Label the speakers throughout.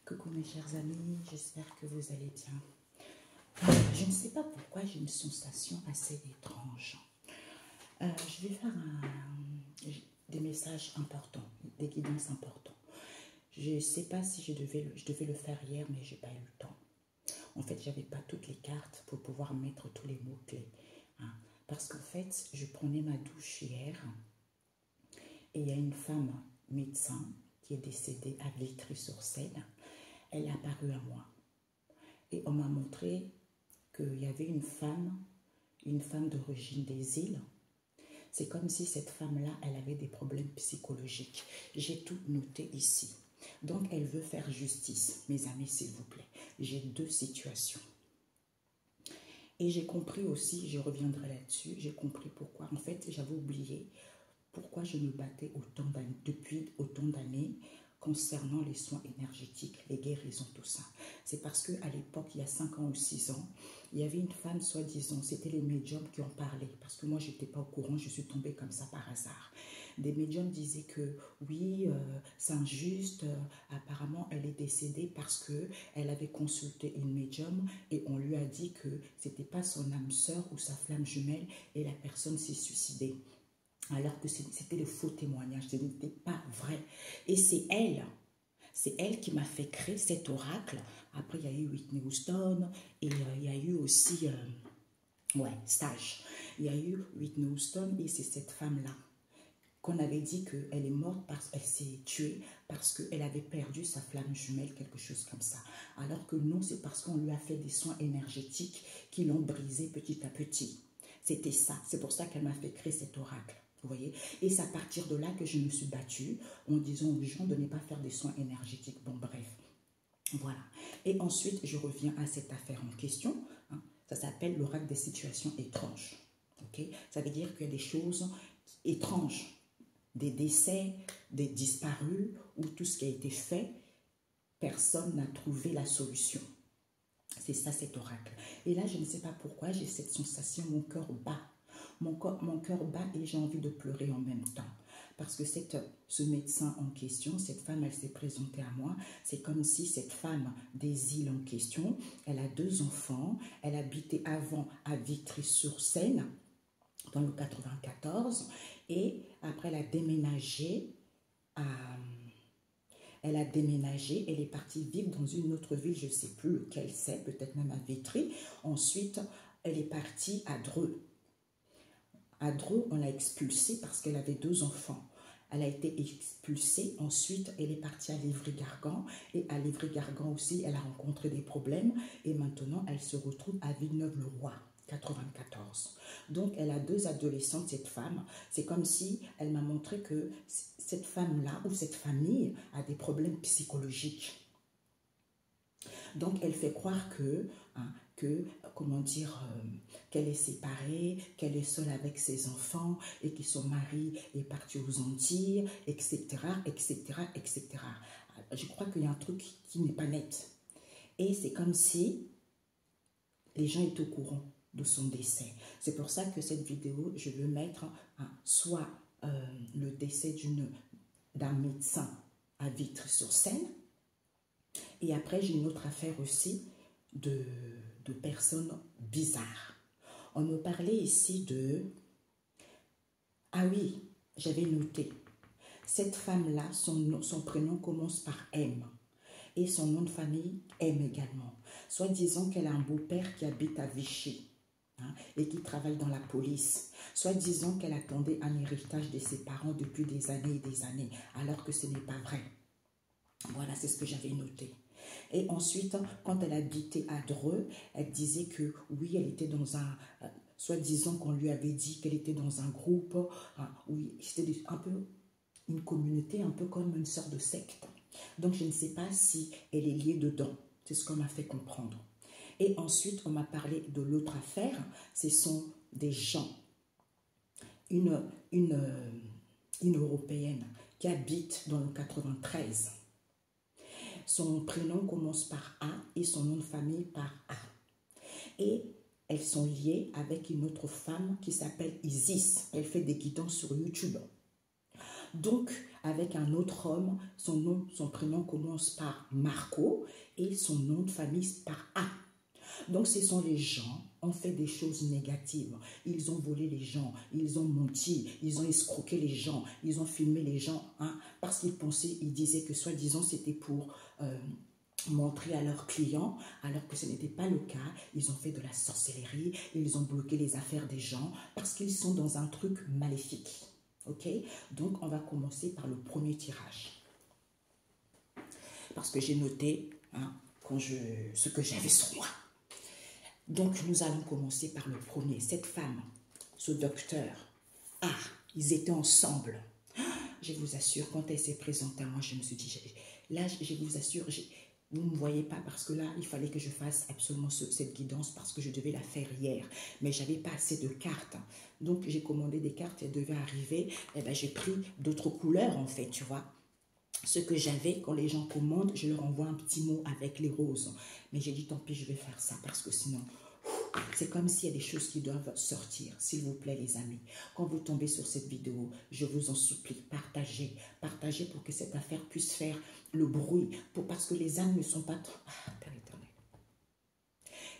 Speaker 1: Coucou mes chers amis, j'espère que vous allez bien. Je ne sais pas pourquoi j'ai une sensation assez étrange. Je vais faire des messages importants, des guidances importants. Je ne sais pas si je devais le faire hier, mais je n'ai pas eu le temps. En fait, je n'avais pas toutes les cartes pour pouvoir mettre tous les mots-clés. Parce qu'en fait, je prenais ma douche hier et il y a une femme médecin qui est décédée à Vitry-sur-Seine. Elle est apparue à moi. Et on m'a montré qu'il y avait une femme d'origine des îles. C'est comme si cette femme-là, elle avait des problèmes psychologiques. J'ai tout noté ici. Donc, elle veut faire justice. Mes amis, s'il vous plaît. J'ai deux situations. Et j'ai compris aussi, je reviendrai là-dessus, j'ai compris pourquoi. En fait, j'avais oublié pourquoi je me battais depuis autant d'années concernant les soins énergétiques, les guérisons, tout ça. C'est parce qu'à l'époque, il y a 5 ans ou 6 ans, il y avait une femme, soi-disant, c'était les médiums qui en parlaient. Parce que moi, je n'étais pas au courant, je suis tombée comme ça par hasard. Des médiums disaient que oui, c'est injuste, apparemment elle est décédée parce qu'elle avait consulté une médium et on lui a dit que ce n'était pas son âme sœur ou sa flamme jumelle et la personne s'est suicidée. Alors que c'était le faux témoignage, ce n'était pas vrai. Et c'est elle qui m'a fait créer cet oracle. Après, il y a eu Whitney Houston et il y a eu aussi, Sage. Il y a eu Whitney Houston et c'est cette femme-là qu'on avait dit qu'elle est morte parce qu'elle s'est tuée, parce qu'elle avait perdu sa flamme jumelle, quelque chose comme ça. Alors que non, c'est parce qu'on lui a fait des soins énergétiques qui l'ont brisé petit à petit. C'était ça. C'est pour ça qu'elle m'a fait créer cet oracle. Vous voyez? Et c'est à partir de là que je me suis battue en disant aux gens de ne pas faire des soins énergétiques. Bon, bref. Voilà. Et ensuite, je reviens à cette affaire en question. Ça s'appelle l'oracle des situations étranges. Okay? Ça veut dire qu'il y a des choses étranges, des décès, des disparus, ou tout ce qui a été fait, personne n'a trouvé la solution. C'est ça cet oracle. Et là, je ne sais pas pourquoi, j'ai cette sensation, mon cœur bat. Mon cœur bat et j'ai envie de pleurer en même temps. Parce que ce médecin en question, cette femme, elle s'est présentée à moi. C'est comme si cette femme des îles en question, elle a 2 enfants. Elle habitait avant à Vitry-sur-Seine, dans le 94. Et après, elle a déménagé, elle est partie vivre dans une autre ville, je ne sais plus lequel c'est, peut-être même à Vitry. Ensuite, elle est partie à Dreux. À Dreux, on l'a expulsée parce qu'elle avait 2 enfants. Elle a été expulsée. Ensuite, elle est partie à Livry-Gargan. Et à Livry-Gargan aussi, elle a rencontré des problèmes. Et maintenant, elle se retrouve à Villeneuve-le-Roi, 94. Donc, elle a 2 adolescentes, cette femme. C'est comme si elle m'a montré que cette femme-là ou cette famille a des problèmes psychologiques. Donc, elle fait croire qu'elle est séparée, qu'elle est seule avec ses enfants et que son mari est parti aux Antilles, etc., etc., etc. Je crois qu'il y a un truc qui n'est pas net. Et c'est comme si les gens étaient au courant de son décès. C'est pour ça que cette vidéo, je veux mettre soit le décès d'un médecin à Vitry-sur-Seine, et après j'ai une autre affaire aussi de personnes bizarres. On me parlait ici de... Ah oui, j'avais noté. Cette femme-là, son prénom commence par M. Et son nom de famille, M également. Soit disant qu'elle a un beau-père qui habite à Vichy et qui travaille dans la police. Soit disant qu'elle attendait un héritage de ses parents depuis des années et des années, alors que ce n'est pas vrai. Voilà, c'est ce que j'avais noté. Et ensuite, quand elle habitait à Dreux, elle disait que oui, elle était dans un... soit disant qu'on lui avait dit qu'elle était dans un groupe, oui, c'était un peu une communauté, un peu comme une sorte de secte. Donc, je ne sais pas si elle est liée dedans. C'est ce qu'on m'a fait comprendre. Et ensuite, on m'a parlé de l'autre affaire. Ce sont des gens, une Européenne qui habite dans le 93. Son prénom commence par A et son nom de famille par A. Et elles sont liées avec une autre femme qui s'appelle Isis. Elle fait des guidances sur YouTube. Donc, avec un autre homme, son prénom commence par Marco et son nom de famille par A. Donc, ce sont les gens ont fait des choses négatives. Ils ont volé les gens, ils ont menti, ils ont escroqué les gens, ils ont filmé les gens, hein, parce qu'ils pensaient, ils disaient que soi-disant c'était pour montrer à leurs clients, alors que ce n'était pas le cas. Ils ont fait de la sorcellerie, ils ont bloqué les affaires des gens parce qu'ils sont dans un truc maléfique. Ok? Donc, on va commencer par le premier tirage. Parce que j'ai noté hein, ce que j'avais sur moi. Donc, nous allons commencer par le premier. Cette femme, ce docteur, ils étaient ensemble. Je vous assure, quand elle s'est présentée à moi, je me suis dit, là, je vous assure, vous ne me voyez pas parce que là, il fallait que je fasse absolument cette guidance parce que je devais la faire hier. Mais je n'avais pas assez de cartes. Donc, j'ai commandé des cartes, elles devaient arriver. Et ben, j'ai pris d'autres couleurs, en fait, tu vois. Ce que j'avais, quand les gens commandent, je leur envoie un petit mot avec les roses. Mais j'ai dit, tant pis, je vais faire ça parce que sinon, c'est comme s'il y a des choses qui doivent sortir. S'il vous plaît, les amis, quand vous tombez sur cette vidéo, je vous en supplie, partagez. Partagez pour que cette affaire puisse faire le bruit. Parce que les âmes ne sont pas... Père éternel.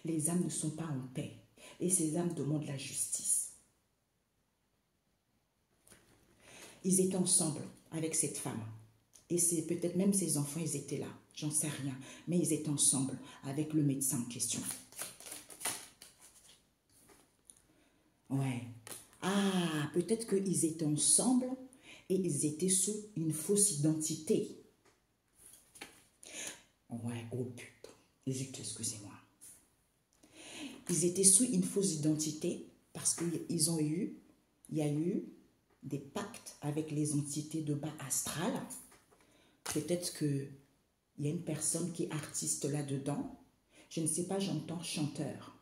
Speaker 1: Les âmes ne sont pas en paix. Et ces âmes demandent la justice. Ils étaient ensemble avec cette femme. Et c'est peut-être même ses enfants, ils étaient là. J'en sais rien. Mais ils étaient ensemble avec le médecin en question. Ouais. Ah, peut-être qu'ils étaient ensemble et ils étaient sous une fausse identité. Ouais, oh putain. Excusez-moi. Ils étaient sous une fausse identité parce qu'il y a eu des pactes avec les entités de bas astral. Peut-être qu'il y a une personne qui est artiste là-dedans. Je ne sais pas, j'entends chanteur.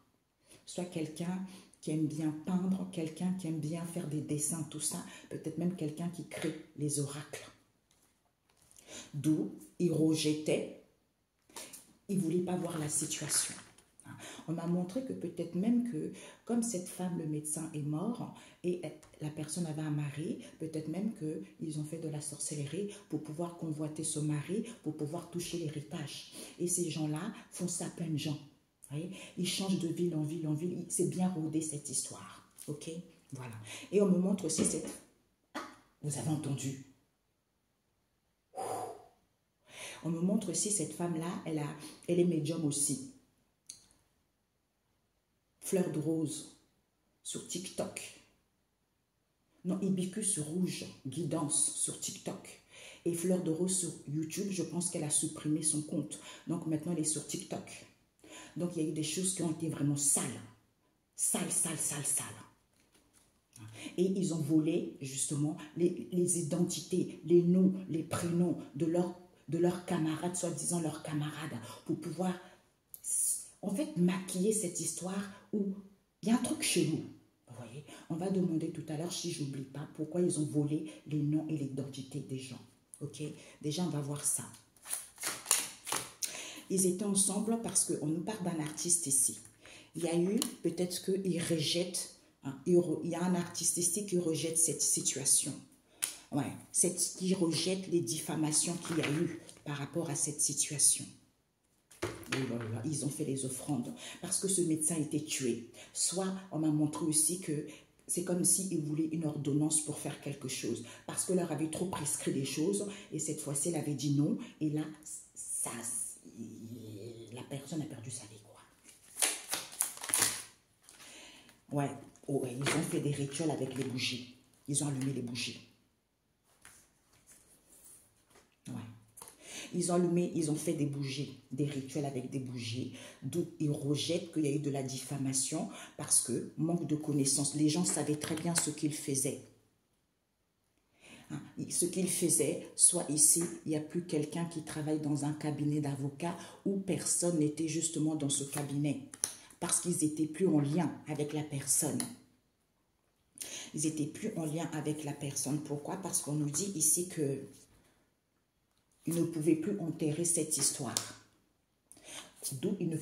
Speaker 1: Soit quelqu'un qui aime bien peindre, quelqu'un qui aime bien faire des dessins, tout ça. Peut-être même quelqu'un qui crée les oracles. D'où il rejetait, il ne voulait pas voir la situation. On m'a montré que peut-être même que, comme cette femme, le médecin est mort, et la personne avait un mari, peut-être même qu'ils ont fait de la sorcellerie pour pouvoir convoiter ce mari, pour pouvoir toucher l'héritage. Et ces gens-là font ça à plein de gens. Ils changent de ville en ville en ville. C'est bien rodé cette histoire. Ok? Voilà. Et on me montre aussi cette... Ah, vous avez entendu? On me montre aussi cette femme-là, elle est médium aussi. Fleur de rose sur TikTok. Non, Hibiscus rouge, guidance sur TikTok. Et Fleur de rose sur YouTube, je pense qu'elle a supprimé son compte. Donc maintenant, elle est sur TikTok. Donc il y a eu des choses qui ont été vraiment sales. Sales. Et ils ont volé justement les identités, les noms, les prénoms de leurs camarades, soi-disant leurs camarades, pour pouvoir en fait maquiller cette histoire où il y a un truc chelou. Vous voyez, on va demander tout à l'heure, si je n'oublie pas, pourquoi ils ont volé les noms et l'identité des gens. Ok, déjà on va voir ça. Ils étaient ensemble parce qu'on nous parle d'un artiste ici. Il y a eu, peut-être qu'il rejette, hein, il y a un artiste ici qui rejette cette situation. Ouais, qui rejette les diffamations qu'il y a eu par rapport à cette situation. Ils ont fait les offrandes parce que ce médecin était tué. Soit on m'a montré aussi que c'est comme s'il voulait une ordonnance pour faire quelque chose. Parce que leur avait trop prescrit des choses et cette fois-ci, elle avait dit non. Et là, la personne a perdu sa vie, quoi. Ouais, ils ont fait des rituels avec les bougies. Ils ont allumé les bougies. Ouais. Ils ont fait des bougies, des rituels avec des bougies, d'où ils rejettent qu'il y a eu de la diffamation parce que manque de connaissances. Les gens savaient très bien ce qu'ils faisaient. Ce qu'ils faisaient, soit ici, il n'y a plus quelqu'un qui travaille dans un cabinet d'avocats où personne n'était justement dans ce cabinet parce qu'ils n'étaient plus en lien avec la personne. Ils n'étaient plus en lien avec la personne. Pourquoi? Parce qu'on nous dit ici que ils ne pouvaient plus enterrer cette histoire. D'où ils ne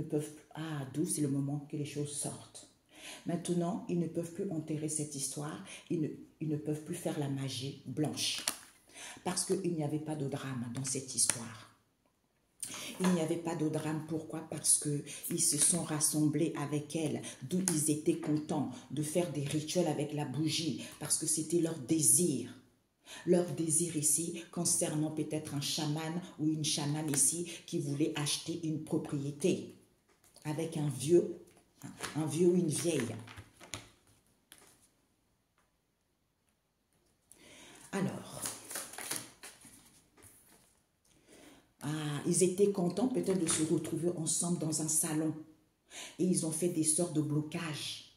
Speaker 1: peuvent... d'où c'est le moment que les choses sortent. Maintenant, ils ne peuvent plus enterrer cette histoire. Ils ne peuvent plus faire la magie blanche. Parce qu'il n'y avait pas de drame dans cette histoire. Il n'y avait pas de drame. Pourquoi? Parce qu'ils se sont rassemblés avec elle, d'où ils étaient contents de faire des rituels avec la bougie, parce que c'était leur désir. Leur désir ici concernant peut-être un chaman ou une chamane ici qui voulait acheter une propriété avec un vieux ou une vieille. Alors, ils étaient contents peut-être de se retrouver ensemble dans un salon. Et ils ont fait des sortes de blocages.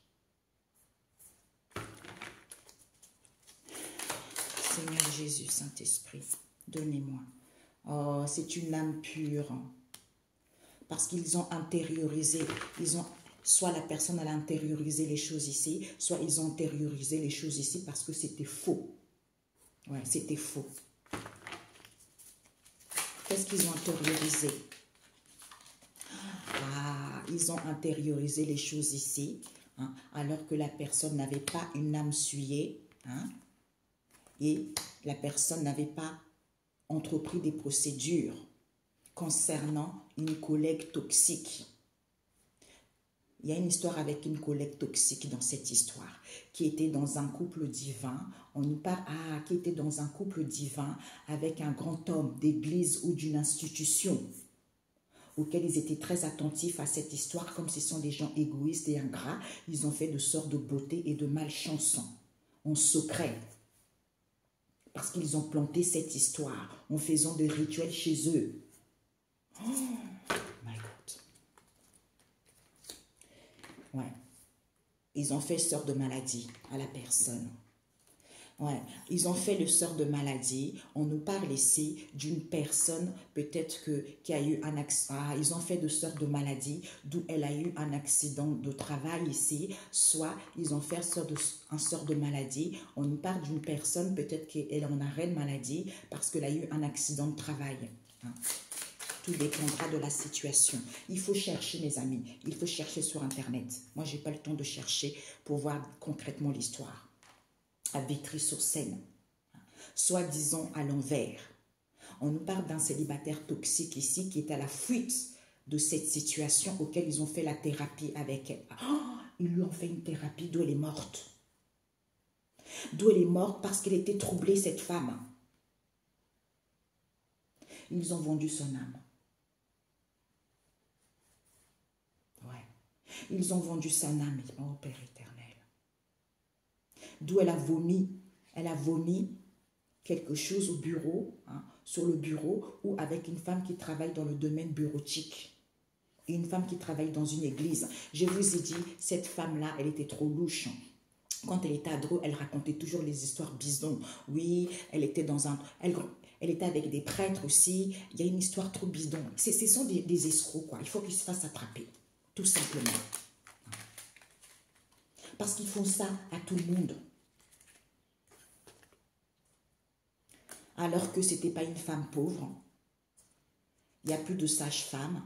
Speaker 1: Seigneur Jésus, Saint-Esprit, donnez-moi. Oh, c'est une âme pure. Parce qu'ils ont intériorisé, soit la personne a intériorisé les choses ici, soit ils ont intériorisé les choses ici parce que c'était faux. Ouais, c'était faux. Qu'est-ce qu'ils ont intériorisé? Ils ont intériorisé les choses ici, hein, alors que la personne n'avait pas une âme souillée, hein, et la personne n'avait pas entrepris des procédures concernant une collègue toxique. Il y a une histoire avec une collègue toxique dans cette histoire, qui était dans un couple divin. On nous parle, qui était dans un couple divin avec un grand homme d'église ou d'une institution, auxquels ils étaient très attentifs à cette histoire, comme ce sont des gens égoïstes et ingrats, ils ont fait de sortes de beauté et de malchance en secret. Parce qu'ils ont planté cette histoire en faisant des rituels chez eux. Oh my God. Ouais. Ils ont fait sorte de maladie à la personne. Ouais, ils ont fait le sort de maladie. On nous parle ici d'une personne peut-être qui a eu un accident. Ils ont fait de sorte de maladie, d'où elle a eu un accident de travail ici. Soit ils ont fait un sort de maladie. On nous parle d'une personne peut-être qu'elle en arrêt de maladie parce qu'elle a eu un accident de travail. Hein. Tout dépendra de la situation. Il faut chercher, mes amis. Il faut chercher sur Internet. Moi, je n'ai pas le temps de chercher pour voir concrètement l'histoire. À Vitry-sur-Seine, soit disons à l'envers. On nous parle d'un célibataire toxique ici qui est à la fuite de cette situation auquel ils ont fait la thérapie avec elle. Oh, ils lui ont fait une thérapie d'où elle est morte. D'où elle est morte parce qu'elle était troublée, cette femme. Ils ont vendu son âme. Ouais. Ils ont vendu son âme, oh Père éternel. D'où elle a vomi quelque chose au bureau, hein, sur le bureau, ou avec une femme qui travaille dans le domaine bureautique. Et une femme qui travaille dans une église. Je vous ai dit, cette femme-là, elle était trop louche. Quand elle était ado, elle racontait toujours les histoires bidons. Oui, elle était elle était avec des prêtres aussi. Il y a une histoire trop bidon. Ce sont des escrocs, quoi. Il faut qu'ils se fassent attraper, tout simplement. Parce qu'ils font ça à tout le monde. Alors que ce n'était pas une femme pauvre. Il n'y a plus de sage-femme.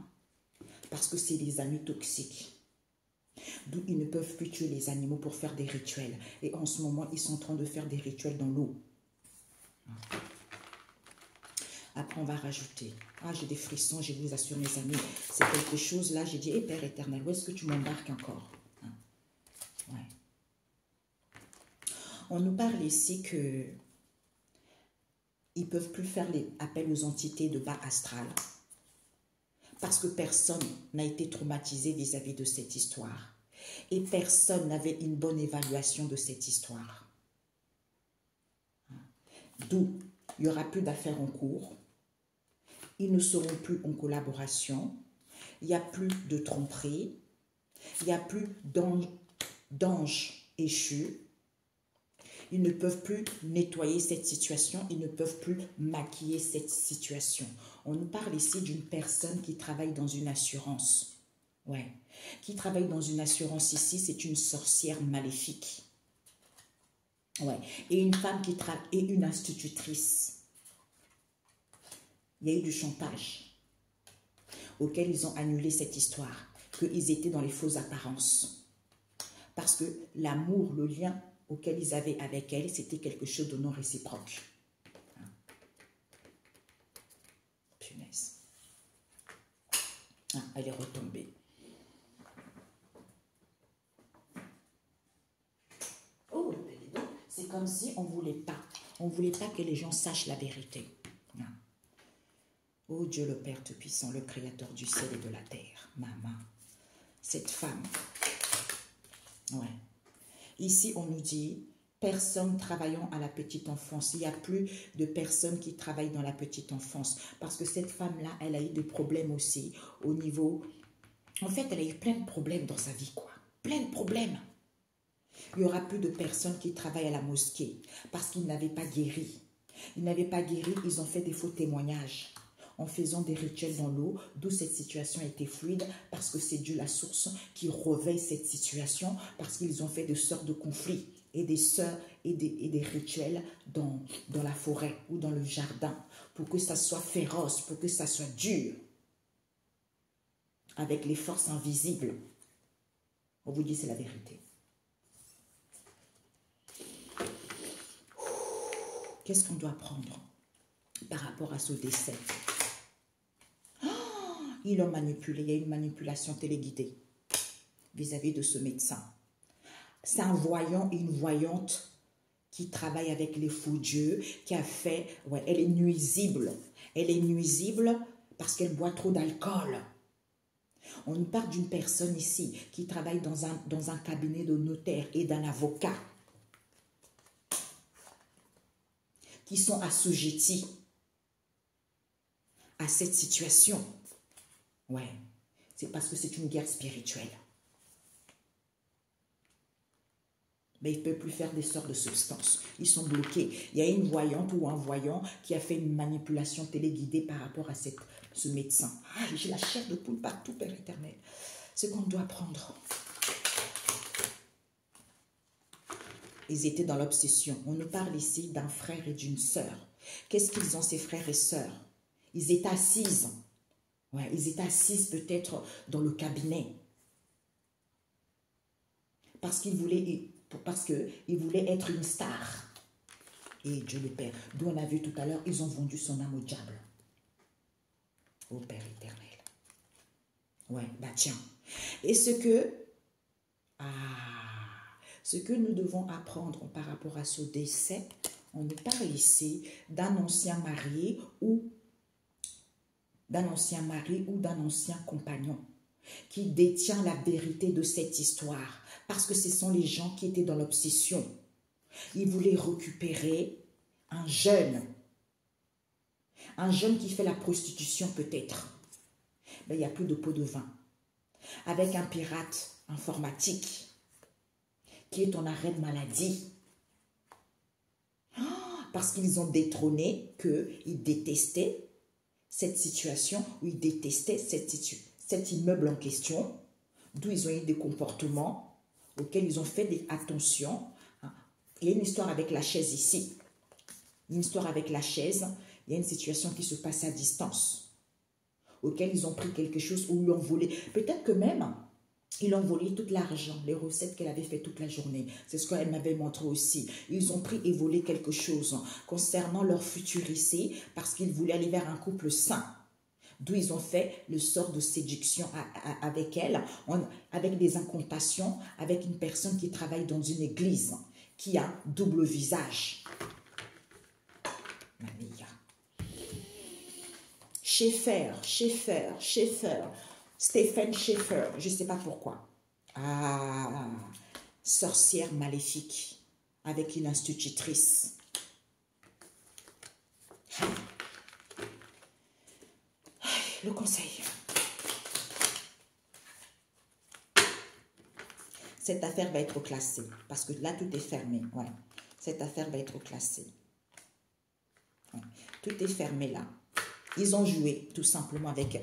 Speaker 1: Parce que c'est des amis toxiques. D'où ils ne peuvent plus tuer les animaux pour faire des rituels. Et en ce moment, ils sont en train de faire des rituels dans l'eau. Après, on va rajouter. Ah, j'ai des frissons, je vous assure, mes amis. C'est quelque chose, là, j'ai dit, hey, Père éternel, où est-ce que tu m'embarques encore? Ouais. On nous parle ici que ils ne peuvent plus faire les appels aux entités de bas astral parce que personne n'a été traumatisé vis-à-vis de cette histoire et personne n'avait une bonne évaluation de cette histoire. D'où il n'y aura plus d'affaires en cours, ils ne seront plus en collaboration, il n'y a plus de tromperie, il n'y a plus d'anges échus. Ils ne peuvent plus nettoyer cette situation, ils ne peuvent plus maquiller cette situation. On nous parle ici d'une personne qui travaille dans une assurance. Ouais. Qui travaille dans une assurance ici, c'est une sorcière maléfique. Ouais. Et une femme qui travaille, et une institutrice. Il y a eu du chantage auquel ils ont annulé cette histoire, qu'ils étaient dans les fausses apparences. Parce que l'amour, le lien auquel ils avaient avec elle, c'était quelque chose de non réciproque. Punaise. Ah, elle est retombée. Oh, c'est comme si on ne voulait pas. On ne voulait pas que les gens sachent la vérité. Ah. Oh Dieu le Père Tout-Puissant, le Créateur du ciel et de la terre. Maman, cette femme. Ouais. Ici, on nous dit, personne travaillant à la petite enfance. Il n'y a plus de personnes qui travaillent dans la petite enfance. Parce que cette femme-là, elle a eu des problèmes aussi au niveau... En fait, elle a eu plein de problèmes dans sa vie, quoi. Plein de problèmes. Il n'y aura plus de personnes qui travaillent à la mosquée parce qu'ils n'avaient pas guéri. Ils n'avaient pas guéri, ils ont fait des faux témoignages en faisant des rituels dans l'eau, d'où cette situation a été fluide, parce que c'est Dieu la source qui réveille cette situation, parce qu'ils ont fait de sortes de conflits et des sœurs et des rituels dans la forêt ou dans le jardin, pour que ça soit féroce, pour que ça soit dur, avec les forces invisibles. On vous dit, c'est la vérité. Qu'est-ce qu'on doit prendre par rapport à ce décès? Ils l'ont manipulé, il y a une manipulation téléguidée vis-à-vis de ce médecin. C'est un voyant et une voyante qui travaille avec les faux dieux, qui a fait, ouais, elle est nuisible. Elle est nuisible parce qu'elle boit trop d'alcool. On nous parle d'une personne ici qui travaille dans un cabinet de notaire et d'un avocat, qui sont assujettis à cette situation. Ouais, c'est parce que c'est une guerre spirituelle. Mais ils ne peuvent plus faire des sortes de substances. Ils sont bloqués. Il y a une voyante ou un voyant qui a fait une manipulation téléguidée par rapport à ce médecin. Ah, j'ai la chair de poule partout, Père éternel. Ce qu'on doit prendre. Ils étaient dans l'obsession. On nous parle ici d'un frère et d'une sœur. Qu'est-ce qu'ils ont, ces frères et sœurs? Ils étaient assises. Ouais, ils étaient assises peut-être dans le cabinet. Parce qu'ils voulaient être une star. Et Dieu le Père, d'où on a vu tout à l'heure, ils ont vendu son âme au diable. Au Père éternel. Ouais, bah tiens. Et ce que nous devons apprendre par rapport à ce décès, on nous parle ici d'un ancien marié ou d'un ancien compagnon qui détient la vérité de cette histoire, parce que ce sont les gens qui étaient dans l'obsession. Ils voulaient récupérer un jeune qui fait la prostitution peut-être. Mais il n'y a plus de pot de vin. Avec un pirate informatique qui est en arrêt de maladie. Parce qu'ils ont détrôné qu'ils détestaient cette situation, où ils détestaient cet immeuble en question, d'où ils ont eu des comportements auxquels ils ont fait attention. Il y a une histoire avec la chaise ici. Une histoire avec la chaise, il y a une situation qui se passe à distance, auquel ils ont pris quelque chose ou ils ont volé. Peut-être que même, ils ont volé tout l'argent, les recettes qu'elle avait fait toute la journée. C'est ce qu'elle m'avait montré aussi. Ils ont pris et volé quelque chose concernant leur futur ici, parce qu'ils voulaient aller vers un couple sain. D'où ils ont fait le sort de séduction avec elle, avec des incantations, avec une personne qui travaille dans une église, qui a double visage. Mamia. Schaeffer, Stephen Schaeffer, je ne sais pas pourquoi. Ah, sorcière maléfique avec une institutrice. Le conseil. Cette affaire va être classée parce que là, tout est fermé. Ouais. Cette affaire va être classée. Ouais. Tout est fermé là. Ils ont joué tout simplement avec...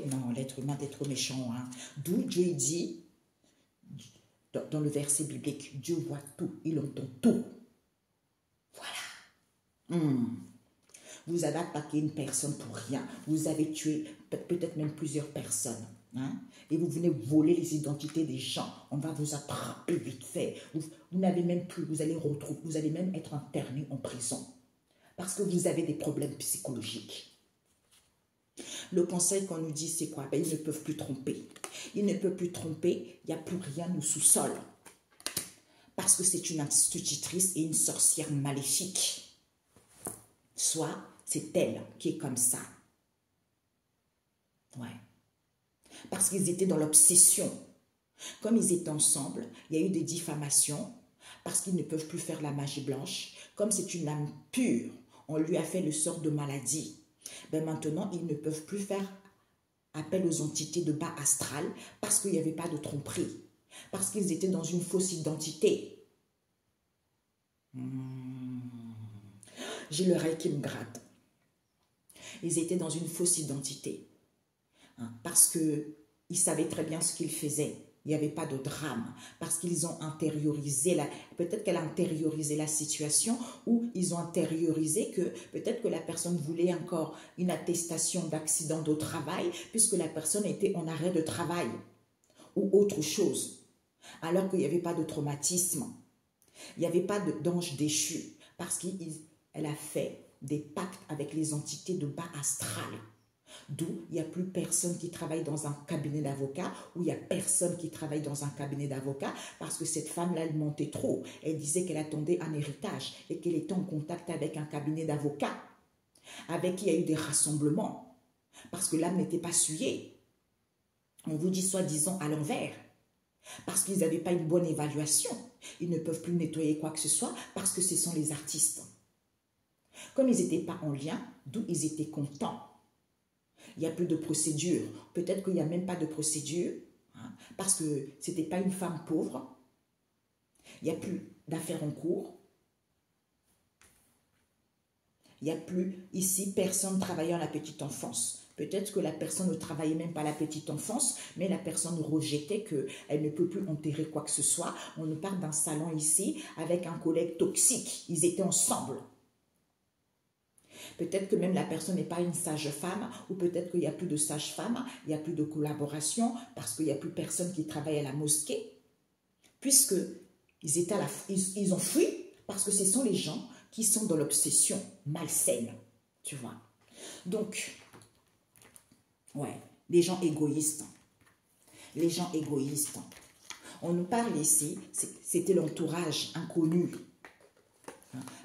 Speaker 1: non, l'être humain est trop méchant. Hein. D'où Dieu dit, dans le verset biblique, Dieu voit tout, il entend tout. Voilà. Vous avez attaqué une personne pour rien. Vous avez tué peut-être même plusieurs personnes. Hein? Et vous venez voler les identités des gens. On va vous attraper vite fait. Vous n'avez même plus, vous allez même être interné en prison. Parce que vous avez des problèmes psychologiques. Le conseil qu'on nous dit, c'est quoi? Ben, ils ne peuvent plus tromper. Ils ne peuvent plus tromper, il n'y a plus rien au sous-sol. Parce que c'est une institutrice et une sorcière maléfique. Soit c'est elle qui est comme ça. Ouais. Parce qu'ils étaient dans l'obsession. Comme ils étaient ensemble, il y a eu des diffamations. Parce qu'ils ne peuvent plus faire la magie blanche. Comme c'est une âme pure, on lui a fait le sort de maladie. Ben maintenant, ils ne peuvent plus faire appel aux entités de bas astral parce qu'il n'y avait pas de tromperie. Parce qu'ils étaient dans une fausse identité. J'ai l'oreille qui me gratte. Ils étaient dans une fausse identité. Parce qu'ils savaient très bien ce qu'ils faisaient. Il n'y avait pas de drame. Parce qu'ils ont intériorisé, peut-être qu'elle a intériorisé la situation ou ils ont intériorisé que peut-être que la personne voulait encore une attestation d'accident de travail puisque la personne était en arrêt de travail ou autre chose. Alors qu'il n'y avait pas de traumatisme. Il n'y avait pas d'ange déchu. Parce qu'elle a fait des pactes avec les entités de bas astral. D'où il n'y a plus personne qui travaille dans un cabinet d'avocat ou il n'y a personne qui travaille dans un cabinet d'avocat parce que cette femme-là, elle montait trop. Elle disait qu'elle attendait un héritage et qu'elle était en contact avec un cabinet d'avocats avec qui il y a eu des rassemblements parce que l'âme n'était pas souillée. On vous dit soi-disant à l'envers parce qu'ils n'avaient pas une bonne évaluation. Ils ne peuvent plus nettoyer quoi que ce soit parce que ce sont les artistes. Comme ils n'étaient pas en lien, d'où ils étaient contents. Il n'y a plus de procédure. Peut-être qu'il n'y a même pas de procédure, hein, parce que ce n'était pas une femme pauvre. Il n'y a plus d'affaires en cours. Il n'y a plus ici personne travaillant à la petite enfance. Peut-être que la personne ne travaillait même pas à la petite enfance, mais la personne rejetait qu'elle ne peut plus enterrer quoi que ce soit. On nous parle d'un salon ici avec un collègue toxique. Ils étaient ensemble. Peut-être que même la personne n'est pas une sage-femme ou peut-être qu'il n'y a plus de sage-femme, il n'y a plus de collaboration parce qu'il n'y a plus personne qui travaille à la mosquée. Puisque ils ont fui parce que ce sont les gens qui sont dans l'obsession malsaine, tu vois. Donc, ouais, les gens égoïstes. Les gens égoïstes. On nous parle ici, c'était l'entourage inconnu.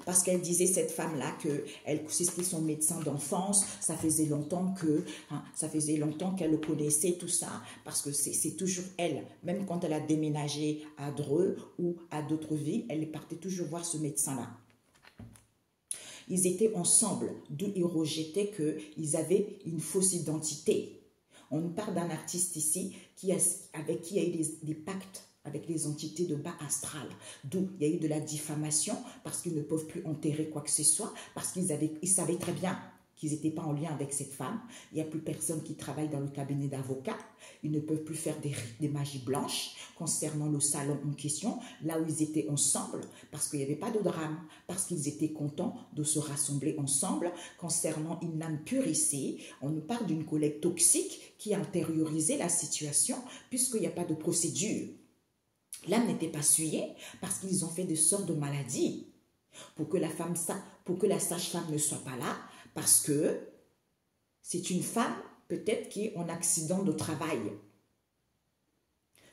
Speaker 1: Parce qu'elle disait, cette femme-là, que c'était son médecin d'enfance, ça faisait longtemps qu'elle le connaissait, tout ça, parce que c'est toujours elle. Même quand elle a déménagé à Dreux ou à d'autres villes, elle partait toujours voir ce médecin-là. Ils étaient ensemble, d'où ils rejetaient qu'ils avaient une fausse identité. On nous parle d'un artiste ici avec qui il y a eu des pactes avec les entités de bas astral, d'où il y a eu de la diffamation, parce qu'ils ne peuvent plus enterrer quoi que ce soit, parce qu'ils savaient très bien qu'ils n'étaient pas en lien avec cette femme. Il n'y a plus personne qui travaille dans le cabinet d'avocats. Ils ne peuvent plus faire des magies blanches concernant le salon en question, là où ils étaient ensemble, parce qu'il n'y avait pas de drame, parce qu'ils étaient contents de se rassembler ensemble. Concernant une âme pure ici, on nous parle d'une collègue toxique qui a intériorisé la situation, puisqu'il n'y a pas de procédure. L'âme n'était pas souillée parce qu'ils ont fait des sortes de maladies pour que la sage-femme ne soit pas là, parce que c'est une femme peut-être qui est en accident de travail.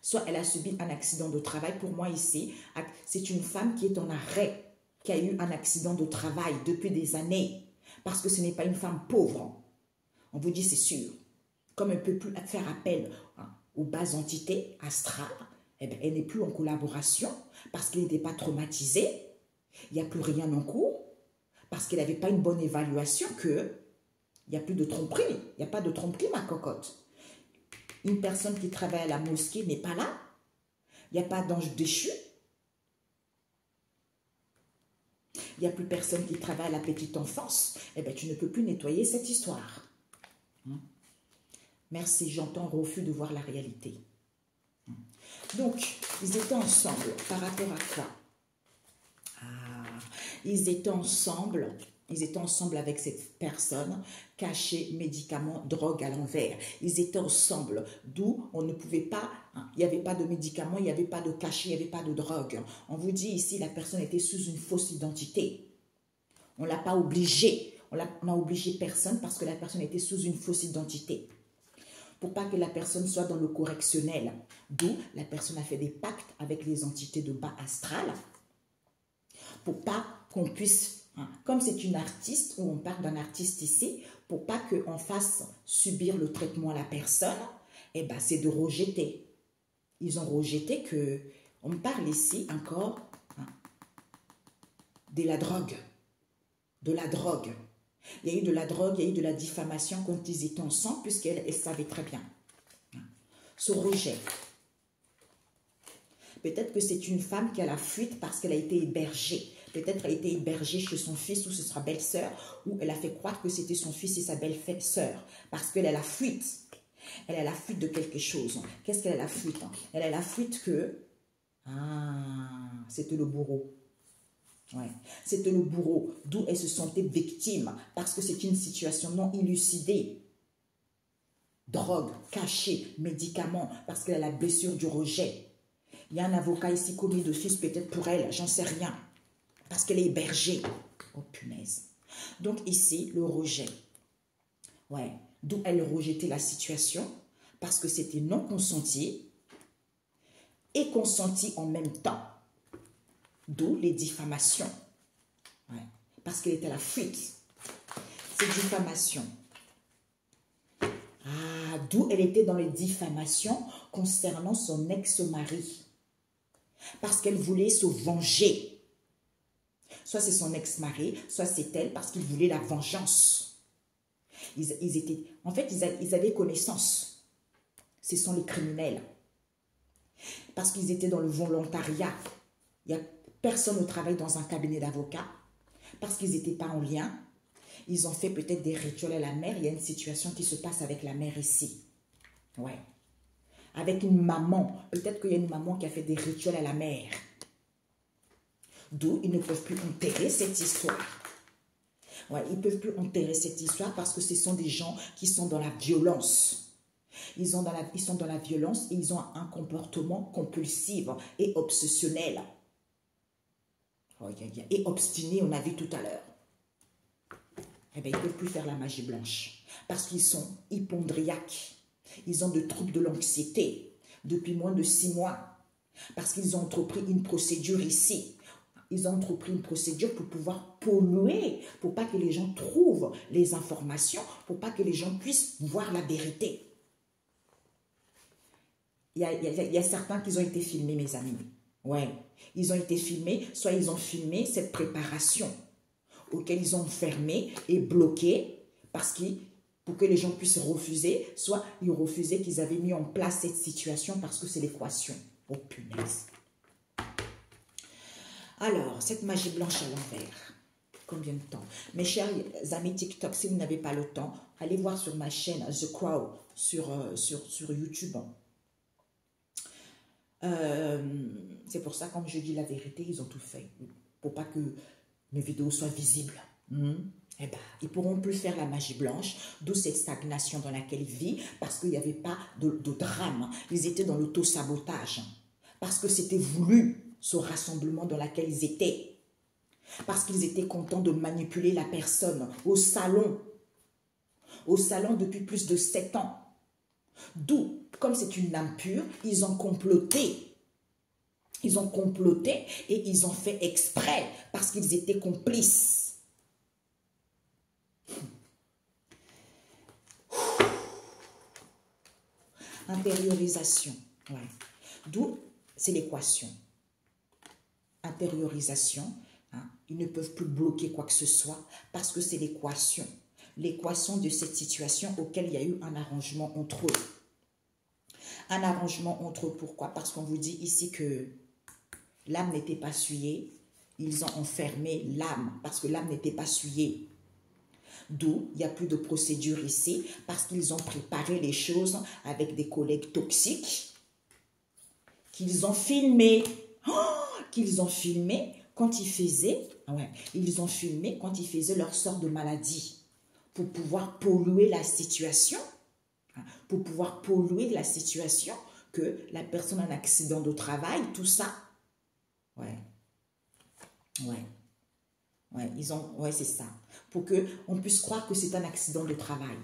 Speaker 1: Soit elle a subi un accident de travail. Pour moi ici, c'est une femme qui est en arrêt, qui a eu un accident de travail depuis des années, parce que ce n'est pas une femme pauvre. On vous dit c'est sûr. Comme elle ne peut plus faire appel aux bases entités astrales, eh bien, elle n'est plus en collaboration parce qu'elle n'était pas traumatisée. Il n'y a plus rien en cours parce qu'elle n'avait pas une bonne évaluation il n'y a plus de tromperie. Il n'y a pas de tromperie, ma cocotte. Une personne qui travaille à la mosquée n'est pas là. Il n'y a pas d'ange déchu. Il n'y a plus personne qui travaille à la petite enfance. Eh bien, tu ne peux plus nettoyer cette histoire. Merci, j'entends refus de voir la réalité. Donc, ils étaient ensemble par rapport à quoi? Ils étaient ensemble Ils étaient ensemble avec cette personne, cachés, médicaments, drogue à l'envers. Ils étaient ensemble, d'où on ne pouvait pas, il n'y avait pas de médicaments, il n'y avait pas de cachet, il n'y avait pas de drogue. On vous dit ici, la personne était sous une fausse identité. On ne l'a pas obligé. On n'a obligé personne parce que la personne était sous une fausse identité. Pour pas que la personne soit dans le correctionnel. D'où la personne a fait des pactes avec les entités de bas astral. Pour pas qu'on puisse... Comme c'est une artiste, ou on parle d'un artiste ici, pour pas qu'on fasse subir le traitement à la personne, eh ben, c'est de rejeter. Ils ont rejeté que, on parle ici encore de la drogue. De la drogue. Il y a eu de la drogue, il y a eu de la diffamation quand ils étaient ensemble, puisqu'elle savait très bien. Ce rejet. Peut-être que c'est une femme qui a la fuite parce qu'elle a été hébergée. Peut-être qu'elle a été hébergée chez son fils ou chez sa belle-sœur, ou elle a fait croire que c'était son fils et sa belle-sœur, parce qu'elle a la fuite. Elle a la fuite de quelque chose. Qu'est-ce qu'elle a la fuite? Elle a la fuite que... c'était le bourreau. Ouais. C'était le bourreau, d'où elle se sentait victime, parce que c'est une situation non élucidée. Drogue, cachet, médicaments, parce qu'elle a la blessure du rejet. Il y a un avocat ici commis d'office peut-être pour elle, j'en sais rien. Parce qu'elle est hébergée. Oh punaise. Donc ici, le rejet. Ouais. D'où elle rejetait la situation, parce que c'était non consenti et consenti en même temps. D'où les diffamations. Ouais. Parce qu'elle était à la fuite. Ces diffamations. D'où elle était dans les diffamations concernant son ex-mari. Parce qu'elle voulait se venger. Soit c'est son ex-mari, soit c'est elle parce qu'il voulait la vengeance. En fait, ils avaient connaissance. Ce sont les criminels. Parce qu'ils étaient dans le volontariat. Il n'y a personne au travail dans un cabinet d'avocats. Parce qu'ils n'étaient pas en lien. Ils ont fait peut-être des rituels à la mère. Il y a une situation qui se passe avec la mère ici. Ouais. Avec une maman. Peut-être qu'il y a une maman qui a fait des rituels à la mère. D'où ils ne peuvent plus enterrer cette histoire. Ouais, ils ne peuvent plus enterrer cette histoire parce que ce sont des gens qui sont dans la violence. Ils sont dans la violence et ils ont un comportement compulsif et obsessionnel. Et obstiné, on a vu tout à l'heure. Eh bien, ils ne peuvent plus faire la magie blanche parce qu'ils sont hypondriaques. Ils ont des troubles de l'anxiété depuis moins de 6 mois parce qu'ils ont entrepris une procédure ici. Ils ont entrepris une procédure pour pouvoir polluer, pour pas que les gens trouvent les informations, pour pas que les gens puissent voir la vérité. Il y a certains qui ont été filmés, mes amis. Ouais, ils ont été filmés, soit ils ont filmé cette préparation auquel ils ont fermé et bloqué pour que les gens puissent refuser, soit ils refusaient qu'ils avaient mis en place cette situation parce que c'est l'équation. Oh punaise. Alors, cette magie blanche à l'envers, combien de temps? Mes chers amis TikTok, si vous n'avez pas le temps, allez voir sur ma chaîne The Crow sur YouTube. C'est pour ça, comme je dis la vérité, ils ont tout fait pour pas que mes vidéos soient visibles. Eh ben, ils ne pourront plus faire la magie blanche, d'où cette stagnation dans laquelle ils vivent, parce qu'il n'y avait pas de drame. Ils étaient dans l'auto-sabotage, parce que c'était voulu, ce rassemblement dans lequel ils étaient. Parce qu'ils étaient contents de manipuler la personne au salon depuis plus de 7 ans. D'où, comme c'est une âme pure, ils ont comploté. Ils ont comploté et ils ont fait exprès parce qu'ils étaient complices. Intériorisation. Ouais. D'où, c'est l'équation. Intériorisation. Ils ne peuvent plus bloquer quoi que ce soit parce que c'est l'équation. L'équation de cette situation auquel il y a eu un arrangement entre eux. Un arrangement entre eux, pourquoi? Parce qu'on vous dit ici que l'âme n'était pas souillée. Ils ont enfermé l'âme parce que l'âme n'était pas souillée. D'où il n'y a plus de procédure ici parce qu'ils ont préparé les choses avec des collègues toxiques qu'ils ont filmés. Qu'ils ont filmé quand ils faisaient, ils ont filmé quand ils faisaient leur sort de maladie pour pouvoir polluer la situation, que la personne a un accident de travail, tout ça. C'est ça. Pour qu'on puisse croire que c'est un accident de travail.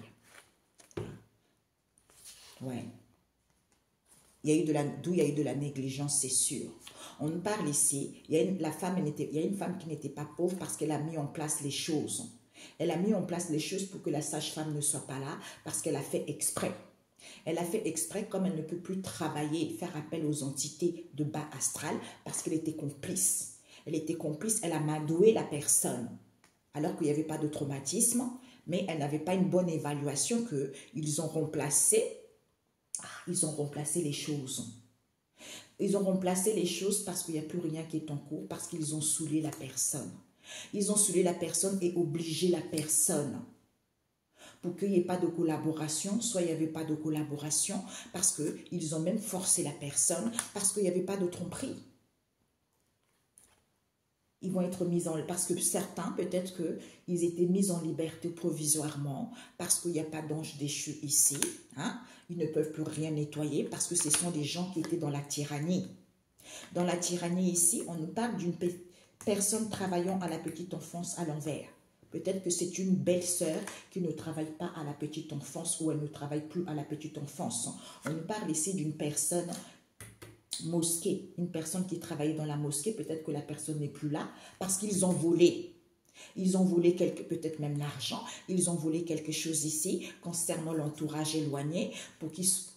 Speaker 1: Il y a eu de la négligence, c'est sûr. On nous parle ici, il y a une femme qui n'était pas pauvre parce qu'elle a mis en place les choses. Elle a mis en place les choses pour que la sage-femme ne soit pas là parce qu'elle a fait exprès. Elle a fait exprès, comme elle ne peut plus travailler, faire appel aux entités de bas astral parce qu'elle était complice. Elle était complice, elle a madoué la personne. Alors qu'il n'y avait pas de traumatisme, mais elle n'avait pas une bonne évaluation qu'ils ont remplacé. Ils ont remplacé les choses. Ils ont remplacé les choses parce qu'il n'y a plus rien qui est en cours, parce qu'ils ont saoulé la personne. Ils ont saoulé la personne et obligé la personne. Pour qu'il n'y ait pas de collaboration, soit il n'y avait pas de collaboration, parce qu'ils ont même forcé la personne, parce qu'il n'y avait pas de tromperie. Ils vont être mis en... Parce que certains, peut-être qu'ils étaient mis en liberté provisoirement, parce qu'il n'y a pas d'ange déchu ici. Ils ne peuvent plus rien nettoyer, parce que ce sont des gens qui étaient dans la tyrannie. Dans la tyrannie ici, on nous parle d'une personne travaillant à la petite enfance à l'envers. Peut-être que c'est une belle-sœur qui ne travaille pas à la petite enfance ou elle ne travaille plus à la petite enfance. On nous parle ici d'une personne mosquée, une personne qui travaillait dans la mosquée. Peut-être que la personne n'est plus là parce qu'ils ont volé. Ils ont volé peut-être même l'argent. Ils ont volé quelque chose ici concernant l'entourage éloigné,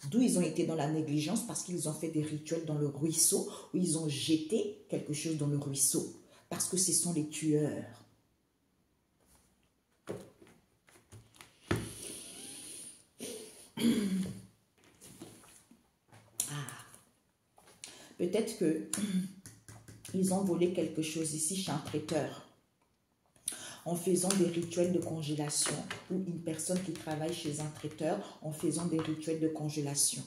Speaker 1: d'où ils ont été dans la négligence parce qu'ils ont fait des rituels dans le ruisseau où ils ont jeté quelque chose dans le ruisseau parce que ce sont les tueurs. Peut-être qu'ils ont volé quelque chose ici chez un traiteur en faisant des rituels de congélation ou une personne qui travaille chez un traiteur en faisant des rituels de congélation.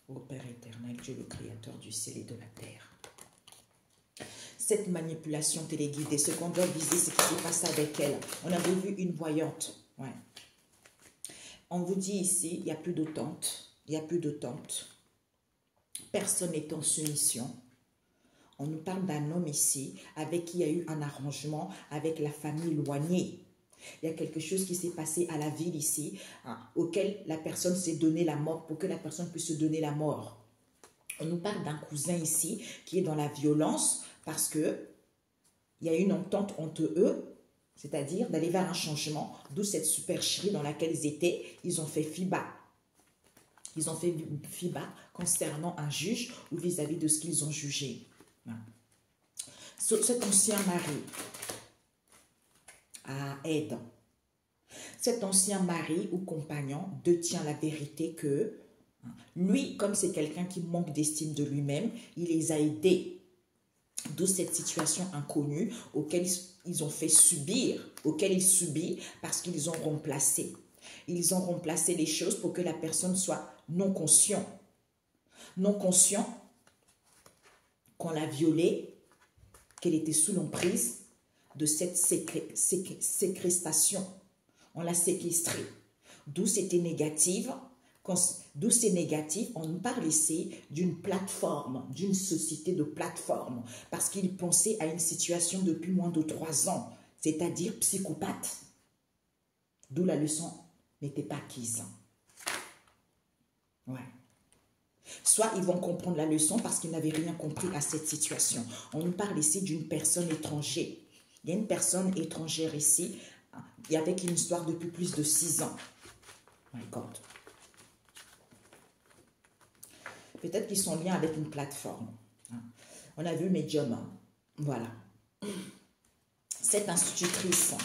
Speaker 1: Ô Père éternel, Dieu le créateur du ciel et de la terre. Cette manipulation téléguidée, ce qu'on doit viser, c'est ce qui s'est passé avec elle. On avait vu une voyante. On vous dit ici, il n'y a plus de tente. Il n'y a plus de tente. Personne n'est en soumission. On nous parle d'un homme ici avec qui il y a eu un arrangement avec la famille éloignée. Il y a quelque chose qui s'est passé à la ville ici, auquel la personne s'est donné la mort, pour que la personne puisse se donner la mort. On nous parle d'un cousin ici qui est dans la violence parce que il y a une entente entre eux, c'est-à-dire d'aller vers un changement, d'où cette supercherie dans laquelle ils étaient. Ils ont fait FIBA. Ils ont fait FIBA concernant un juge ou vis-à-vis de ce qu'ils ont jugé. Cet ancien mari aide. Cet ancien mari ou compagnon détient la vérité que lui, comme c'est quelqu'un qui manque d'estime de lui-même, il les a aidés. D'où cette situation inconnue auquel ils ont fait subir, auquel ils subissent parce qu'ils ont remplacé. Ils ont remplacé les choses pour que la personne soit non conscient. Non conscient qu'on l'a violée, qu'elle était sous l'emprise de cette séquestration. On l'a séquestrée. D'où c'était négative. D'où c'est négatif, on nous parle ici d'une plateforme, d'une société de plateforme, parce qu'ils pensaient à une situation depuis moins de 3 ans, c'est-à-dire psychopathe. D'où la leçon n'était pas acquise. Soit ils vont comprendre la leçon parce qu'ils n'avaient rien compris à cette situation. On nous parle ici d'une personne étrangère. Il y a une personne étrangère ici, avec une histoire depuis plus de 6 ans. My God. Peut-être qu'ils sont liés avec une plateforme. On a vu médium. Voilà. Cette institutrice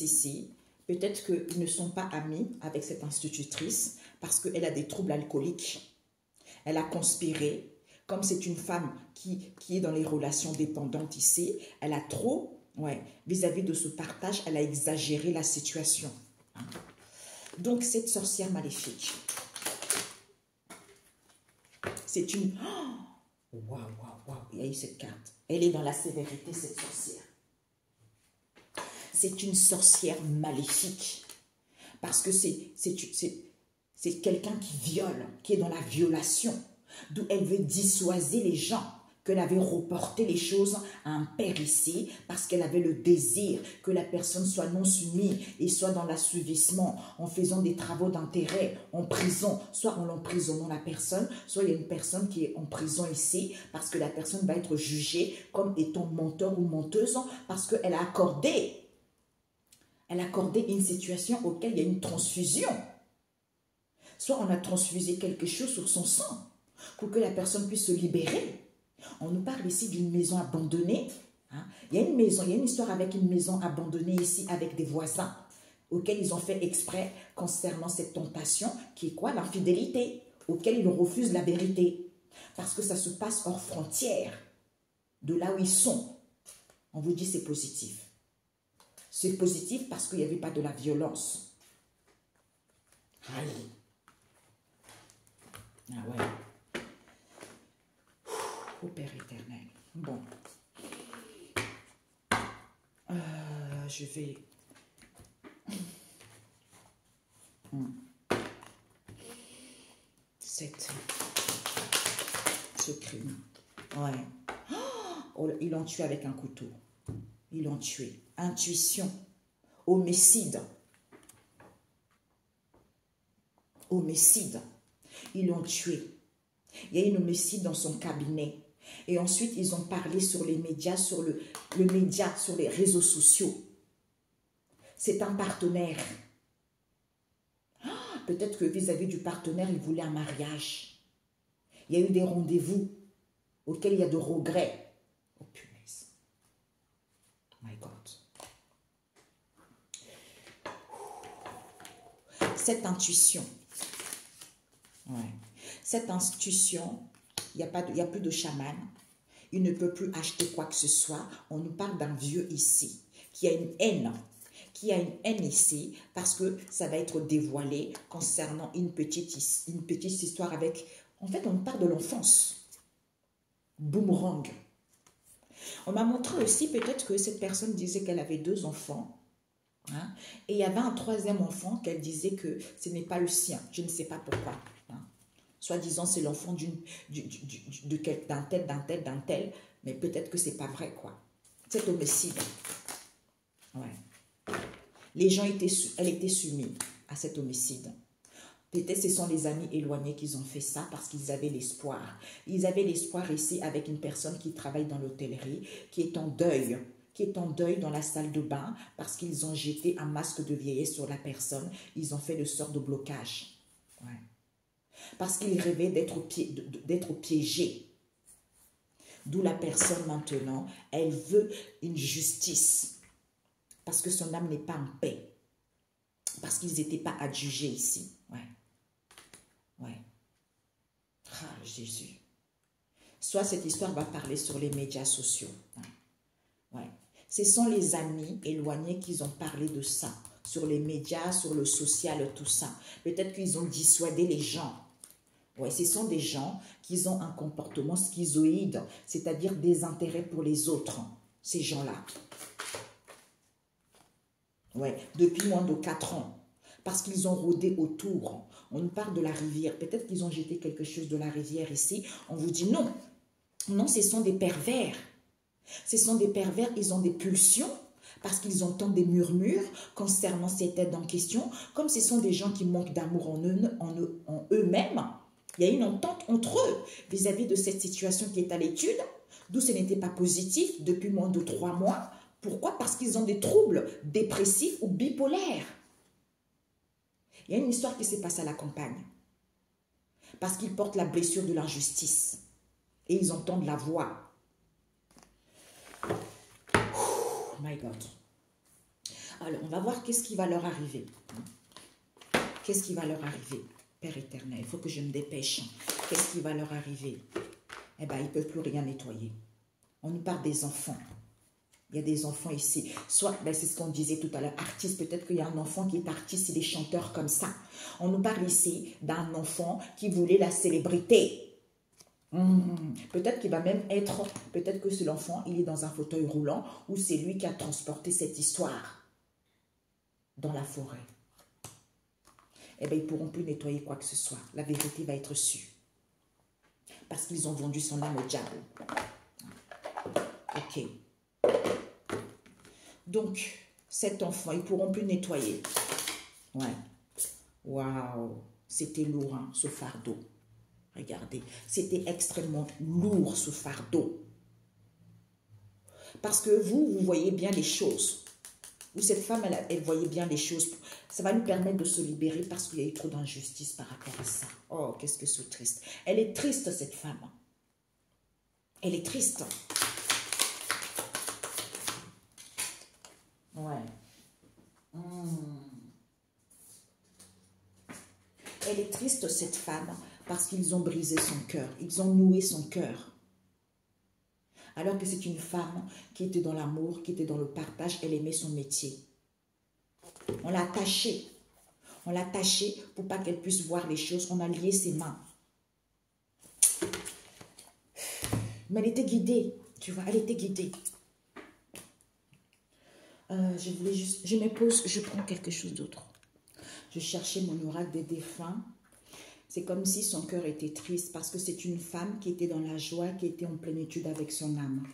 Speaker 1: ici, peut-être qu'ils ne sont pas amis avec cette institutrice parce qu'elle a des troubles alcooliques. Elle a conspiré. Comme c'est une femme qui est dans les relations dépendantes ici, elle a trop, vis-à-vis de ce partage, elle a exagéré la situation. Donc, cette sorcière maléfique, C'est une... Waouh, waouh, waouh, il y a eu cette carte. Elle est dans la sévérité, cette sorcière. C'est une sorcière maléfique. Parce que c'est quelqu'un qui viole, qui est dans la violation. D'où elle veut dissuader les gens, qu'elle avait reporté les choses à un père ici, parce qu'elle avait le désir que la personne soit non soumise et soit dans l'assouvissement, en faisant des travaux d'intérêt, en prison, soit en emprisonnant la personne, soit il y a une personne qui est en prison ici, parce que la personne va être jugée comme étant menteur ou menteuse, parce qu'elle a accordé une situation auquel il y a une transfusion. Soit on a transfusé quelque chose sur son sang pour que la personne puisse se libérer. On nous parle ici d'une maison abandonnée. Hein. Il y a une maison, il y a une histoire avec une maison abandonnée ici avec des voisins auxquels ils ont fait exprès concernant cette tentation qui est quoi? L'infidélité, auquel ils refusent la vérité. Parce que ça se passe hors frontière de là où ils sont. On vous dit c'est positif. C'est positif parce qu'il n'y avait pas de la violence. Aïe. Ah ouais. Ô Père éternel. Bon. Je vais... Ce crime. Ouais. Oh, ils l'ont tué avec un couteau. Ils l'ont tué. Intuition. Homicide. Homicide. Ils l'ont tué. Il y a une homicide dans son cabinet. Et ensuite, ils ont parlé sur les médias, sur le média, sur les réseaux sociaux. C'est un partenaire. Peut-être que vis-à-vis du partenaire, il voulait un mariage. Il y a eu des rendez-vous auxquels il y a de regrets. Oh punaise. My God. Cette intuition. Ouais. Cette intuition, il n'y a plus de chaman. Il ne peut plus acheter quoi que ce soit. On nous parle d'un vieux ici qui a une haine. Qui a une haine ici parce que ça va être dévoilé concernant une petite histoire avec... En fait, on parle de l'enfance. Boomerang. On m'a montré aussi peut-être que cette personne disait qu'elle avait 2 enfants. Hein, et il y avait un 3e enfant qu'elle disait que ce n'est pas le sien. Je ne sais pas pourquoi. Hein. Soi-disant, c'est l'enfant d'un tel. Mais peut-être que ce n'est pas vrai, quoi. C'est homicide. Ouais. Les gens elle était soumise à cet homicide. Peut-être ce sont les amis éloignés qui ont fait ça parce qu'ils avaient l'espoir. Ils avaient l'espoir ici avec une personne qui travaille dans l'hôtellerie, qui est en deuil dans la salle de bain parce qu'ils ont jeté un masque de vieillesse sur la personne. Ils ont fait de sorte de blocage. Ouais. Parce qu'ils rêvaient d'être piégés. D'où la personne maintenant, elle veut une justice. Parce que son âme n'est pas en paix. Parce qu'ils n'étaient pas adjugés ici. Ouais. Ouais. Ah, Jésus. Soit cette histoire va parler sur les médias sociaux. Ouais. Ouais. Ce sont les amis éloignés qui ont parlé de ça. Sur les médias, sur le social, tout ça. Peut-être qu'ils ont dissuadé les gens. Ouais, ce sont des gens qui ont un comportement schizoïde. C'est-à-dire des intérêts pour les autres. Ces gens-là. Ouais, depuis moins de 4 ans. Parce qu'ils ont rôdé autour. On nous parle de la rivière. Peut-être qu'ils ont jeté quelque chose de la rivière ici. On vous dit non. Non, ce sont des pervers. Ce sont des pervers, ils ont des pulsions. Parce qu'ils entendent des murmures concernant cette aide en question. Comme ce sont des gens qui manquent d'amour en eux-mêmes. Il y a une entente entre eux vis-à-vis de cette situation qui est à l'étude. D'où ce n'était pas positif depuis moins de 3 mois. Pourquoi? Parce qu'ils ont des troubles dépressifs ou bipolaires. Il y a une histoire qui s'est passée à la campagne. Parce qu'ils portent la blessure de l'injustice. Et ils entendent la voix. Oh my God. Alors, on va voir qu'est-ce qui va leur arriver. Qu'est-ce qui va leur arriver? Père éternel, il faut que je me dépêche. Qu'est-ce qui va leur arriver? Eh bien, ils ne peuvent plus rien nettoyer. On nous parle des enfants. Il y a des enfants ici. Soit, ben c'est ce qu'on disait tout à l'heure, artiste. Peut-être qu'il y a un enfant qui est artiste et des chanteurs comme ça. On nous parle ici d'un enfant qui voulait la célébrité. Peut-être qu'il va même être, peut-être que c'est l'enfant, il est dans un fauteuil roulant ou c'est lui qui a transporté cette histoire dans la forêt. Eh bien, ils ne pourront plus nettoyer quoi que ce soit. La vérité va être sue. Parce qu'ils ont vendu son âme au diable. Ok. Donc, cet enfant, ils ne pourront plus nettoyer. Ouais. Waouh. C'était lourd, hein, ce fardeau. Regardez, c'était extrêmement lourd ce fardeau. Parce que vous voyez bien les choses. Ou cette femme, elle voyait bien les choses. Ça va lui permettre de se libérer parce qu'il y a eu trop d'injustice par rapport à ça. Oh, qu'est-ce que c'est triste. Elle est triste, cette femme. Elle est triste. Ouais. Elle est triste, cette femme, parce qu'ils ont brisé son cœur. Ils ont noué son cœur. Alors que c'est une femme qui était dans l'amour, qui était dans le partage, elle aimait son métier. On l'a attachée. On l'a attachée pour pas qu'elle puisse voir les choses. On a lié ses mains. Mais elle était guidée, tu vois, elle était guidée. Je voulais juste, je me pose, je prends quelque chose d'autre. Je cherchais mon oracle des défunts. C'est comme si son cœur était triste parce que c'est une femme qui était dans la joie, qui était en plénitude avec son âme.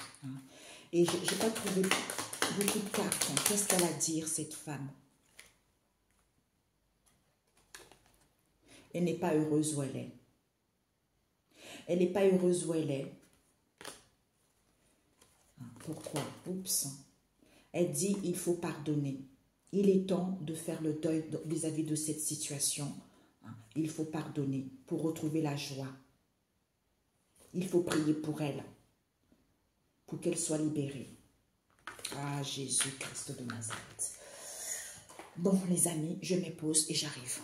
Speaker 1: Et je n'ai pas trouvé beaucoup de cartes. Qu'est-ce qu'elle a à dire, cette femme? Elle n'est pas heureuse où elle est. Elle n'est pas heureuse où elle est. Pourquoi? Oups. Elle dit, il faut pardonner. Il est temps de faire le deuil vis-à-vis de cette situation. Il faut pardonner pour retrouver la joie. Il faut prier pour elle, pour qu'elle soit libérée. Ah, Jésus-Christ de Nazareth. Bon, les amis, je me pose et j'arrive.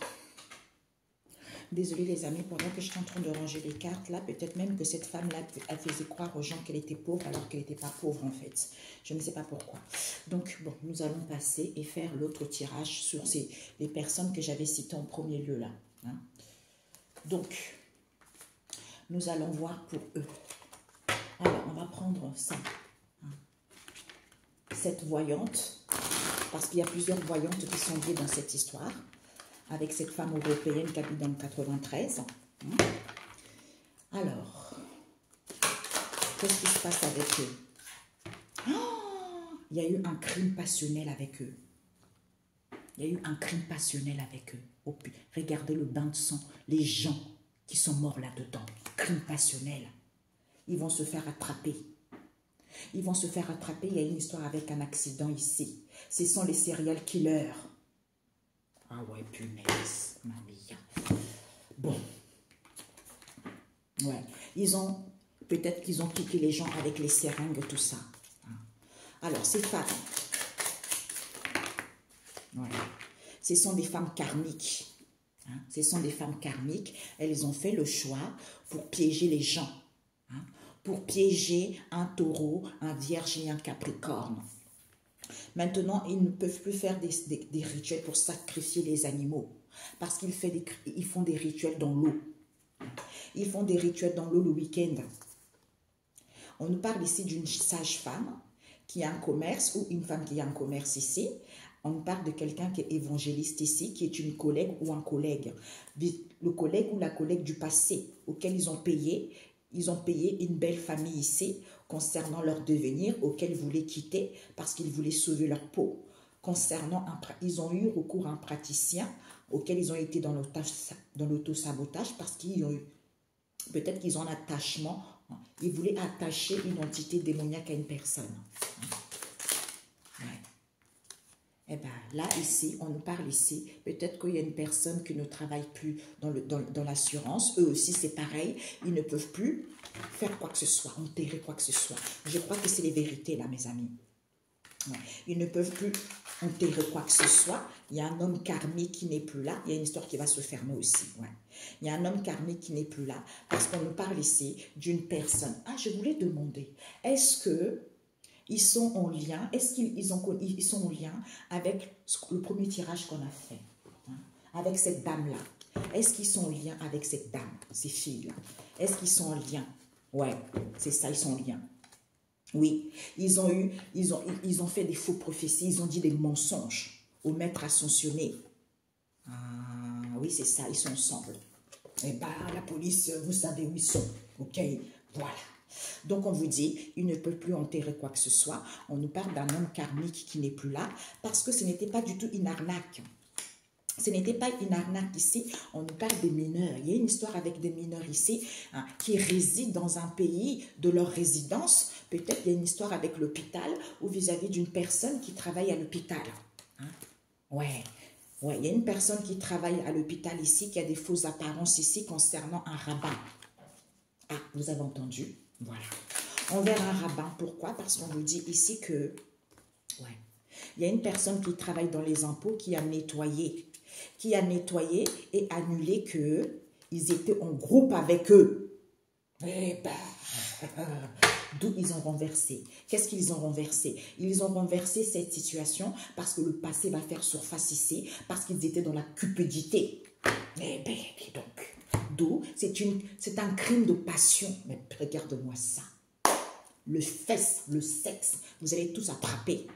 Speaker 1: Désolée les amis, pendant que je suis en train de ranger les cartes, là, peut-être même que cette femme-là, elle faisait croire aux gens qu'elle était pauvre alors qu'elle n'était pas pauvre en fait. Je ne sais pas pourquoi. Donc, bon, nous allons passer et faire l'autre tirage sur les personnes que j'avais citées en premier lieu là. Hein. Donc, nous allons voir pour eux. Alors, on va prendre ça. Hein. Cette voyante, parce qu'il y a plusieurs voyantes qui sont liées dans cette histoire. Avec cette femme européenne qui habite dans le 93. Alors, qu'est-ce qui se passe avec eux? Oh, il y a eu un crime passionnel avec eux. Il y a eu un crime passionnel avec eux. Oh, regardez le bain de sang, les gens qui sont morts là-dedans. Crime passionnel. Ils vont se faire attraper. Ils vont se faire attraper. Il y a une histoire avec un accident ici. Ce sont les serial killers. Ah ouais, punaise, mamie. Bon. Ouais. Peut-être qu'ils ont piqué les gens avec les seringues, tout ça. Alors, ces femmes. Ouais. Ce sont des femmes karmiques. Hein? Ce sont des femmes karmiques. Elles ont fait le choix pour piéger les gens. Hein? Pour piéger un taureau, un vierge et un capricorne. Maintenant, ils ne peuvent plus faire des rituels pour sacrifier les animaux. Parce qu'ils font des rituels dans l'eau. Ils font des rituels dans l'eau le week-end. On nous parle ici d'une sage-femme qui a un commerce, ou une femme qui a un commerce ici. On nous parle de quelqu'un qui est évangéliste ici, qui est une collègue ou un collègue. Le collègue ou la collègue du passé, auquel ils ont payé une belle famille ici, concernant leur devenir, auquel ils voulaient quitter parce qu'ils voulaient sauver leur peau. Ils ont eu recours à un praticien auquel ils ont été dans l'auto-sabotage parce qu'ils ont eu, peut-être qu'ils ont un attachement, ils voulaient attacher une entité démoniaque à une personne. Ouais. Eh bien, là, ici, on nous parle ici, peut-être qu'il y a une personne qui ne travaille plus dans l'assurance. Eux aussi, c'est pareil. Ils ne peuvent plus faire quoi que ce soit, enterrer quoi que ce soit. Je crois que c'est les vérités, là, mes amis. Ouais. Ils ne peuvent plus enterrer quoi que ce soit. Il y a un homme karmique qui n'est plus là. Il y a une histoire qui va se fermer aussi. Ouais. Il y a un homme karmique qui n'est plus là. Parce qu'on nous parle ici d'une personne. Ah, je voulais demander, est-ce que ils sont en lien, est-ce qu'ils sont en lien avec le premier tirage qu'on a fait, hein, avec cette dame-là? Est-ce qu'ils sont en lien avec cette dame, ces filles-là? Est-ce qu'ils sont en lien? Ouais, c'est ça, ils sont en lien. Oui, ils ont fait des faux prophéties, ils ont dit des mensonges au maître ascensionné. Ah, oui, c'est ça, ils sont ensemble. Eh bien, la police, vous savez où ils sont. Ok, voilà. Donc, on vous dit, il ne peut plus enterrer quoi que ce soit. On nous parle d'un homme karmique qui n'est plus là parce que ce n'était pas du tout une arnaque. Ce n'était pas une arnaque ici, on nous parle des mineurs. Il y a une histoire avec des mineurs ici qui résident dans un pays de leur résidence. Peut-être il y a une histoire avec l'hôpital ou vis-à-vis d'une personne qui travaille à l'hôpital. Ouais, il y a une personne qui travaille à l'hôpital ici, qui a des fausses apparences ici concernant un rabbin. Ah, vous avez entendu? Voilà. Envers un rabbin, pourquoi? Parce qu'on vous dit ici que, il y a une personne qui travaille dans les impôts qui a nettoyé et annulé qu'ils étaient en groupe avec eux. Eh ben, d'où ils ont renversé. Qu'est-ce qu'ils ont renversé? Ils ont renversé cette situation parce que le passé va faire surface ici, parce qu'ils étaient dans la cupidité. Eh bien, donc, d'où c'est un crime de passion. Mais regarde-moi ça. Le sexe, vous allez tous attraper.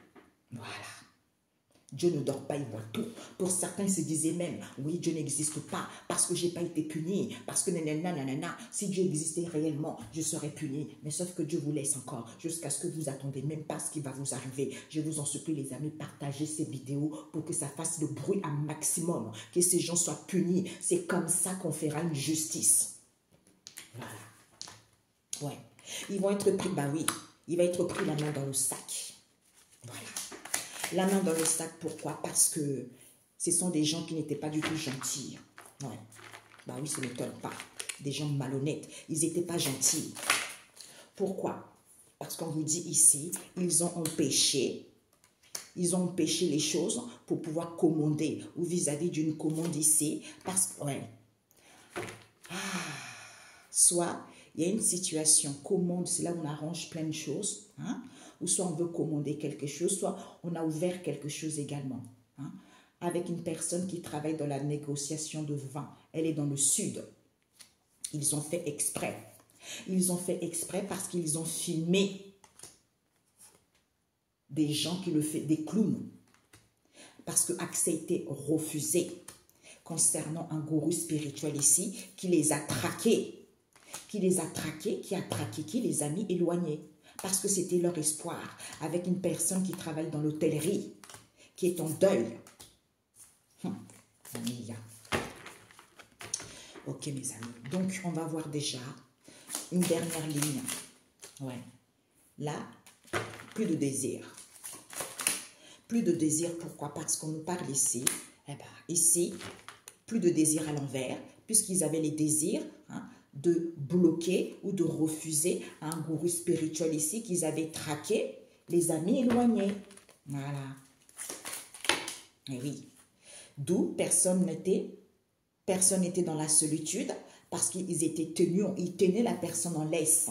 Speaker 1: Voilà. Dieu ne dort pas, il voit tout. Pour certains, ils se disaient même, oui, Dieu n'existe pas parce que je n'ai pas été puni, parce que nanana, si Dieu existait réellement, je serais puni. Mais sauf que Dieu vous laisse encore jusqu'à ce que vous attendez même pas ce qui va vous arriver. Je vous en supplie, les amis, partagez ces vidéos pour que ça fasse le bruit un maximum, que ces gens soient punis. C'est comme ça qu'on fera une justice. Voilà. Ouais. Ils vont être pris, bah oui, il va être pris la main dans le sac. Voilà. La main dans le sac, pourquoi? Parce que ce sont des gens qui n'étaient pas du tout gentils. Ouais. Bah oui, ça ne m'étonne pas. Des gens malhonnêtes. Ils n'étaient pas gentils. Pourquoi? Parce qu'on vous dit ici, ils ont empêché les choses pour pouvoir commander ou vis-à-vis d'une commande ici. Parce que, ouais. Soit, il y a une situation, commande, c'est là où on arrange plein de choses, ou soit on veut commander quelque chose, soit on a ouvert quelque chose également, avec une personne qui travaille dans la négociation de vin. Elle est dans le sud. Ils ont fait exprès. Ils ont fait exprès parce qu'ils ont filmé des gens qui le font, des clowns. Parce que accès était refusé concernant un gourou spirituel ici qui les a traqués. Qui a traqué qui les a mis éloignés. Parce que c'était leur espoir. Avec une personne qui travaille dans l'hôtellerie, qui est en deuil. Ok, mes amis. Donc, on va voir déjà une dernière ligne. Ouais. Là, plus de désir. Plus de désir, pourquoi? Parce qu'on nous parle ici. Eh ben, ici, plus de désir à l'envers, puisqu'ils avaient les désirs, de bloquer ou de refuser un gourou spirituel ici qu'ils avaient traqué, les amis éloignés. Voilà. Et oui. D'où personne n'était dans la solitude parce qu'ils étaient tenus, ils tenaient la personne en laisse.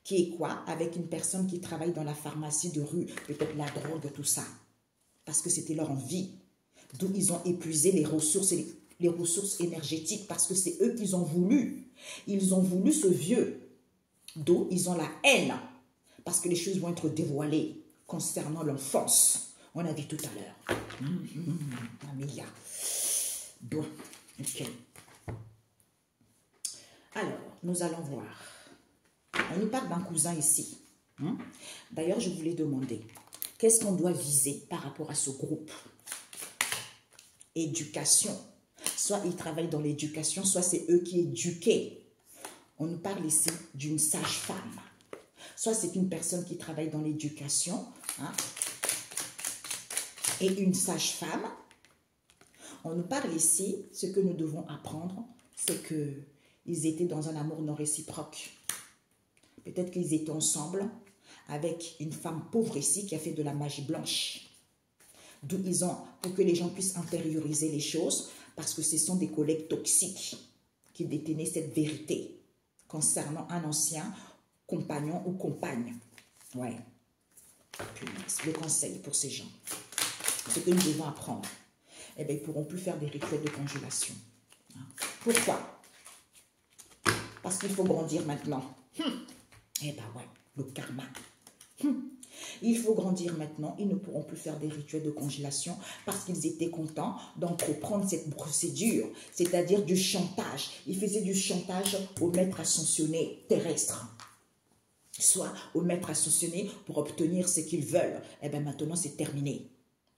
Speaker 1: Qui est quoi? Avec une personne qui travaille dans la pharmacie de rue, peut-être la drogue, tout ça. Parce que c'était leur envie. D'où ils ont épuisé les ressources énergétiques parce que c'est eux qu'ils ont voulu. Ils ont voulu ce vieux. D'où ils ont la haine parce que les choses vont être dévoilées concernant l'enfance. On a vu tout à l'heure. Amélia. Bon, ok. Alors, nous allons voir. On nous parle d'un cousin ici. D'ailleurs, je voulais demander, qu'est-ce qu'on doit viser par rapport à ce groupe? Éducation. Soit ils travaillent dans l'éducation, soit c'est eux qui éduquent. On nous parle ici d'une sage-femme. Soit c'est une personne qui travaille dans l'éducation et une sage-femme. On nous parle ici, ce que nous devons apprendre, c'est qu'ils étaient dans un amour non réciproque. Peut-être qu'ils étaient ensemble avec une femme pauvre ici qui a fait de la magie blanche. D'où ils ont, pour que les gens puissent intérioriser les choses, parce que ce sont des collègues toxiques qui détenaient cette vérité concernant un ancien compagnon ou compagne. Ouais. Le conseil pour ces gens. Ce que nous devons apprendre. Eh bien, ils ne pourront plus faire des rituels de congélation. Pourquoi? Parce qu'il faut grandir maintenant. Eh ben ouais, le karma. Il faut grandir maintenant. Ils ne pourront plus faire des rituels de congélation parce qu'ils étaient contents d'entreprendre cette procédure, c'est-à-dire du chantage. Ils faisaient du chantage au maître ascensionné terrestre, soit au maître ascensionné pour obtenir ce qu'ils veulent. Eh bien maintenant, c'est terminé.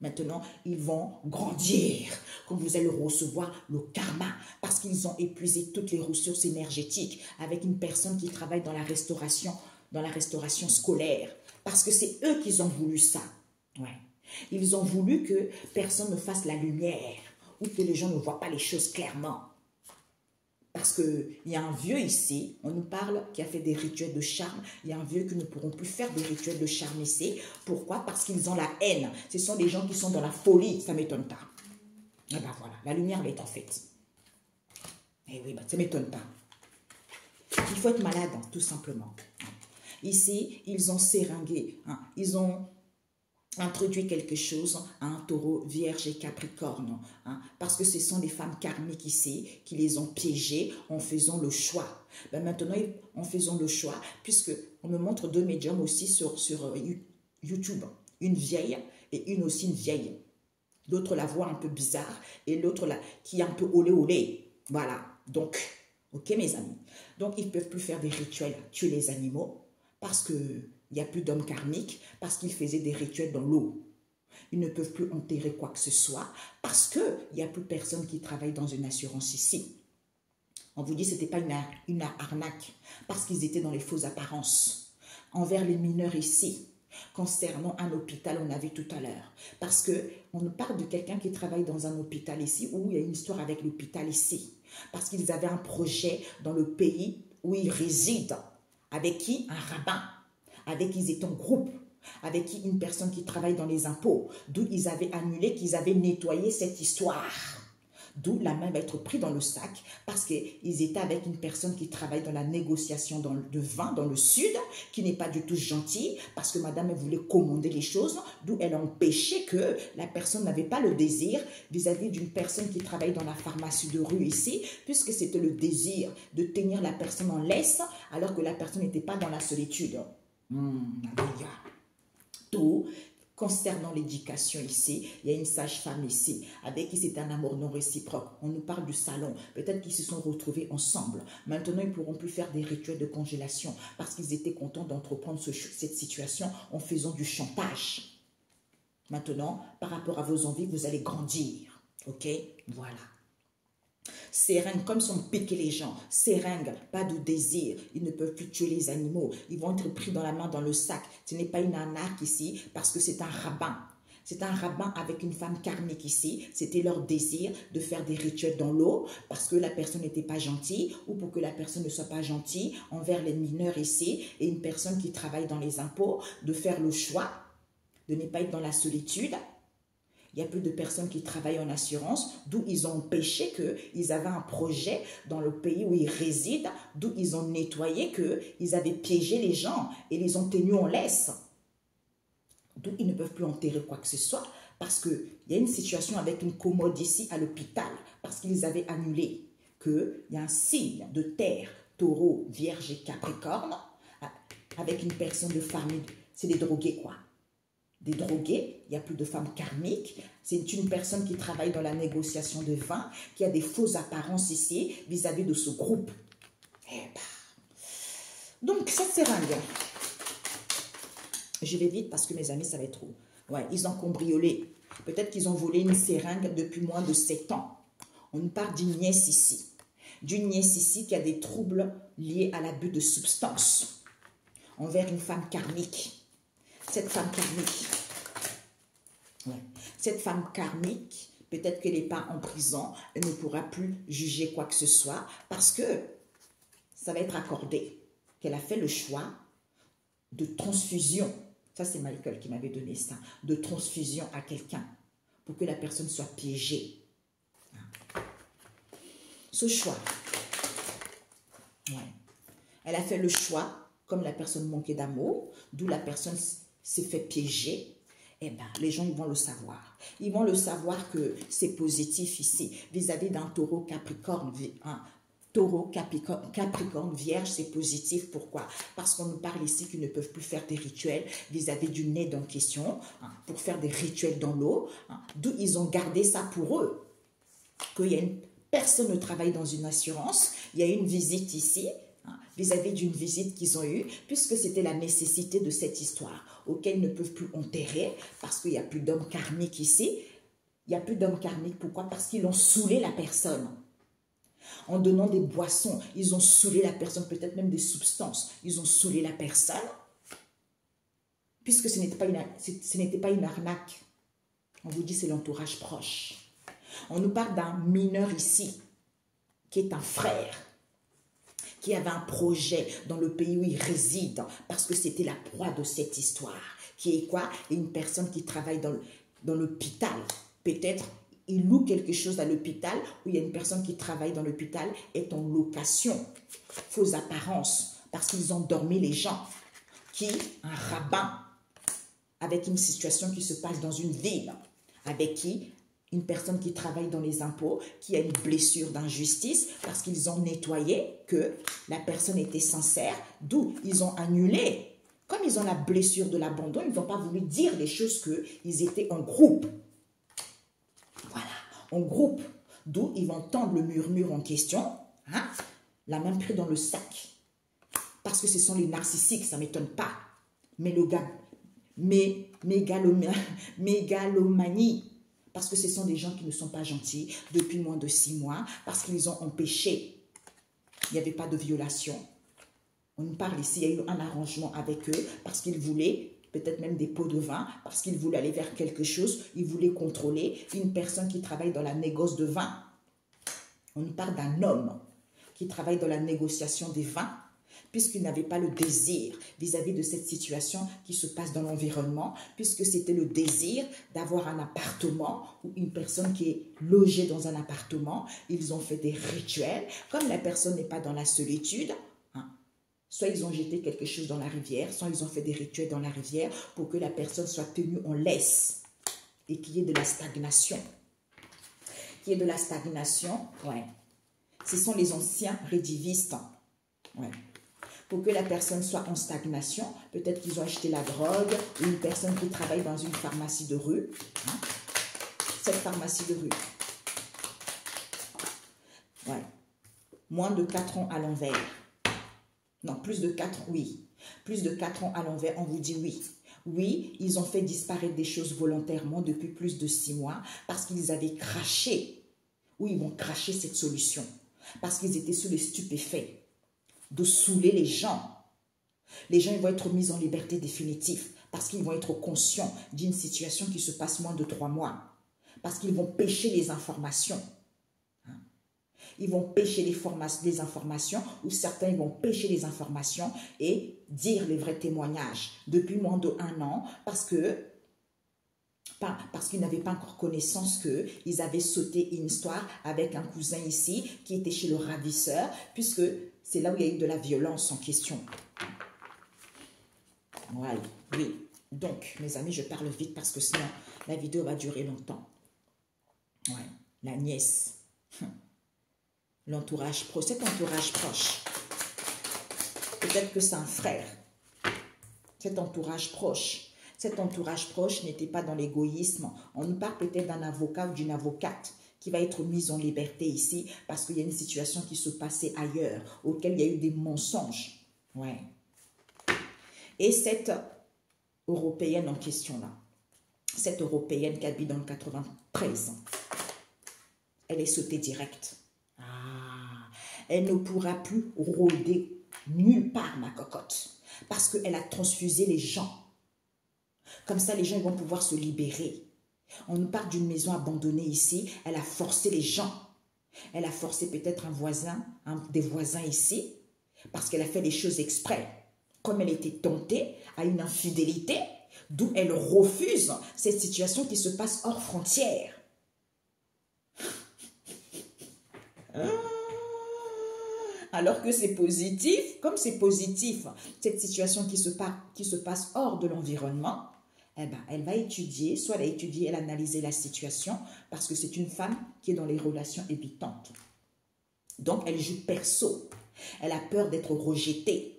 Speaker 1: Maintenant, ils vont grandir, quand vous allez recevoir le karma, parce qu'ils ont épuisé toutes les ressources énergétiques avec une personne qui travaille dans la restauration scolaire, parce que c'est eux qui ont voulu ça. Ouais. Ils ont voulu que personne ne fasse la lumière, ou que les gens ne voient pas les choses clairement. Parce qu'il y a un vieux ici, on nous parle, qui a fait des rituels de charme. Il y a un vieux qui ne pourront plus faire des rituels de charme ici. Pourquoi? Parce qu'ils ont la haine. Ce sont des gens qui sont dans la folie. Ça ne m'étonne pas. Et ben voilà, la lumière est en fait. Et oui, ben, ça ne m'étonne pas. Il faut être malade, hein, tout simplement. Ici, ils ont seringué. Hein, ils ont introduit quelque chose à un taureau, vierge et capricorne, hein, parce que ce sont des femmes karmiques ici qui les ont piégées en faisant le choix. Ben maintenant, en faisant le choix, puisque on me montre deux médiums aussi sur YouTube, une vieille et une aussi une vieille. L'autre la voix un peu bizarre et l'autre qui est un peu olé olé. Voilà, donc, ok mes amis. Donc, ils ne peuvent plus faire des rituels, tuer les animaux, parce que il n'y a plus d'hommes karmiques parce qu'ils faisaient des rituels dans l'eau. Ils ne peuvent plus enterrer quoi que ce soit parce qu'il n'y a plus personne qui travaille dans une assurance ici. On vous dit que ce n'était pas une arnaque parce qu'ils étaient dans les fausses apparences. Envers les mineurs ici, concernant un hôpital, on a vu tout à l'heure. Parce qu'on nous parle de quelqu'un qui travaille dans un hôpital ici où il y a une histoire avec l'hôpital ici. Parce qu'ils avaient un projet dans le pays où ils résident. Avec qui? Un rabbin. Avec qui ils étaient en groupe, avec qui une personne qui travaille dans les impôts, d'où ils avaient annulé, qu'ils avaient nettoyé cette histoire. D'où la main va être prise dans le sac, parce qu'ils étaient avec une personne qui travaille dans la négociation de vin dans le sud, qui n'est pas du tout gentille, parce que madame elle voulait commander les choses, d'où elle a empêché que la personne n'avait pas le désir vis-à-vis d'une personne qui travaille dans la pharmacie de rue ici, puisque c'était le désir de tenir la personne en laisse, alors que la personne n'était pas dans la solitude. Tout concernant l'éducation ici, il y a une sage-femme ici, avec qui c'est un amour non réciproque. On nous parle du salon. Peut-être qu'ils se sont retrouvés ensemble. Maintenant, ils ne pourront plus faire des rituels de congélation parce qu'ils étaient contents d'entreprendre cette situation en faisant du chantage. Maintenant, par rapport à vos envies, vous allez grandir. Ok? Voilà. Seringue, comme sont piqués les gens, seringue, pas de désir, ils ne peuvent plus tuer les animaux, ils vont être pris dans la main, dans le sac. Ce n'est pas une arnaque ici, parce que c'est un rabbin. C'est un rabbin avec une femme karmique ici. C'était leur désir de faire des rituels dans l'eau, parce que la personne n'était pas gentille, ou pour que la personne ne soit pas gentille envers les mineurs ici, et une personne qui travaille dans les impôts, de faire le choix de ne pas être dans la solitude. Il n'y a plus de personnes qui travaillent en assurance, d'où ils ont empêché qu'ils avaient un projet dans le pays où ils résident, d'où ils ont nettoyé qu'ils avaient piégé les gens et les ont tenus en laisse. D'où ils ne peuvent plus enterrer quoi que ce soit, parce qu'il y a une situation avec une commode ici à l'hôpital, parce qu'ils avaient annulé qu'il y a un signe de terre, taureau, vierge et capricorne, avec une personne de famille, c'est des drogués quoi. Des drogués, il n'y a plus de femmes karmiques, c'est une personne qui travaille dans la négociation de vin, qui a des fausses apparences ici vis-à-vis de ce groupe. Eh ben. Donc, cette seringue, je vais vite parce que mes amis, ça va être trop. Ouais, ils ont cambriolé. Peut-être qu'ils ont volé une seringue depuis moins de 7 ans. On nous parle d'une nièce ici. D'une nièce ici qui a des troubles liés à l'abus de substances envers une femme karmique. Cette femme karmique, ouais. Cette femme karmique, peut-être qu'elle n'est pas en prison, elle ne pourra plus juger quoi que ce soit parce que ça va être accordé, qu'elle a fait le choix de transfusion. Ça, c'est Michael qui m'avait donné ça, de transfusion à quelqu'un pour que la personne soit piégée. Ce choix, ouais. Elle a fait le choix, comme la personne manquait d'amour, d'où la personne s'est fait piéger, eh ben, les gens ils vont le savoir. Ils vont le savoir que c'est positif ici, vis-à-vis d'un taureau capricorne, Taureau, Capricorne, Vierge, c'est positif. Pourquoi? Parce qu'on nous parle ici qu'ils ne peuvent plus faire des rituels vis-à-vis d'une aide en question, hein, pour faire des rituels dans l'eau. Hein, d'où ils ont gardé ça pour eux. Qu'il y a une personne qui travaille dans une assurance, il y a une visite ici, hein, vis-à-vis d'une visite qu'ils ont eue, puisque c'était la nécessité de cette histoire, auquel ils ne peuvent plus enterrer, parce qu'il n'y a plus d'hommes karmiques ici. Il n'y a plus d'hommes karmiques. Pourquoi? Parce qu'ils ont saoulé la personne. En donnant des boissons, ils ont saoulé la personne, peut-être même des substances. Ils ont saoulé la personne, puisque ce n'était pas une arnaque. On vous dit c'est l'entourage proche. On nous parle d'un mineur ici, qui est un frère, qui avait un projet dans le pays où il réside, parce que c'était la proie de cette histoire. Qui est quoi? Une personne qui travaille dans l'hôpital. Peut-être il loue quelque chose à l'hôpital, où il y a une personne qui travaille dans l'hôpital, est en location. Fausse apparence, parce qu'ils ont dormi les gens. Un rabbin, avec une situation qui se passe dans une ville, avec qui une personne qui travaille dans les impôts, qui a une blessure d'injustice, parce qu'ils ont nettoyé que la personne était sincère, d'où ils ont annulé. Comme ils ont la blessure de l'abandon, ils n'ont pas voulu dire les choses qu'ils étaient en groupe. Voilà, en groupe. D'où ils vont tendre le murmure en question, hein, la main prise dans le sac. Parce que ce sont les narcissiques, ça ne m'étonne pas. Mais le gars, mégalomanie, parce que ce sont des gens qui ne sont pas gentils depuis moins de 6 mois, parce qu'ils ont empêché. Il n'y avait pas de violation. On nous parle ici, il y a eu un arrangement avec eux, parce qu'ils voulaient peut-être même des pots de vin, parce qu'ils voulaient aller vers quelque chose, ils voulaient contrôler une personne qui travaille dans la négoce de vin. On nous parle d'un homme qui travaille dans la négociation des vins, puisqu'il n'avait pas le désir vis-à-vis de cette situation qui se passe dans l'environnement, puisque c'était le désir d'avoir un appartement ou une personne qui est logée dans un appartement. Ils ont fait des rituels. Comme la personne n'est pas dans la solitude, soit ils ont jeté quelque chose dans la rivière, soit ils ont fait des rituels dans la rivière pour que la personne soit tenue en laisse et qu'il y ait de la stagnation. Qu'il y ait de la stagnation, ouais. Ce sont les anciens rédivistes, ouais. Pour que la personne soit en stagnation, peut-être qu'ils ont acheté la drogue, ou une personne qui travaille dans une pharmacie de rue. Hein? Cette pharmacie de rue. Ouais. Moins de 4 ans à l'envers. Non, plus de 4 ans, oui. Plus de 4 ans à l'envers, on vous dit oui. Oui, ils ont fait disparaître des choses volontairement depuis plus de 6 mois parce qu'ils avaient craché. Oui, ils vont cracher cette solution. Parce qu'ils étaient sous les stupéfaits. De saouler les gens. Les gens ils vont être mis en liberté définitive parce qu'ils vont être conscients d'une situation qui se passe moins de 3 mois. Parce qu'ils vont pêcher les informations. Ils vont pêcher les informations ou certains ils vont pêcher les informations et dire les vrais témoignages depuis moins de 1 an parce qu'ils n'avaient pas encore connaissance qu'ils avaient sauté une histoire avec un cousin ici qui était chez le ravisseur, puisque c'est là où il y a eu de la violence en question. Voilà, oui. Donc, mes amis, je parle vite parce que sinon, la vidéo va durer longtemps. Ouais, la nièce. L'entourage proche, cet entourage proche. Peut-être que c'est un frère. Cet entourage proche. Cet entourage proche n'était pas dans l'égoïsme. On nous parle peut-être d'un avocat ou d'une avocate qui va être mise en liberté ici parce qu'il y a une situation qui se passait ailleurs, auquel il y a eu des mensonges. Ouais. Et cette Européenne en question là, cette Européenne qui habite dans le 93, elle est sautée direct. Elle ne pourra plus rôder nulle part, ma cocotte, parce qu'elle a transfusé les gens. Comme ça, les gens ils vont pouvoir se libérer. On nous parle d'une maison abandonnée ici. Elle a forcé les gens. Elle a forcé peut-être des voisins ici, parce qu'elle a fait des choses exprès. Comme elle était tentée à une infidélité, d'où elle refuse cette situation qui se passe hors frontières. Alors que c'est positif, comme c'est positif, cette situation qui se passe hors de l'environnement, eh ben, elle va étudier, soit elle a étudié, elle a analysé la situation, parce que c'est une femme qui est dans les relations évitantes. Donc, elle joue perso. Elle a peur d'être rejetée.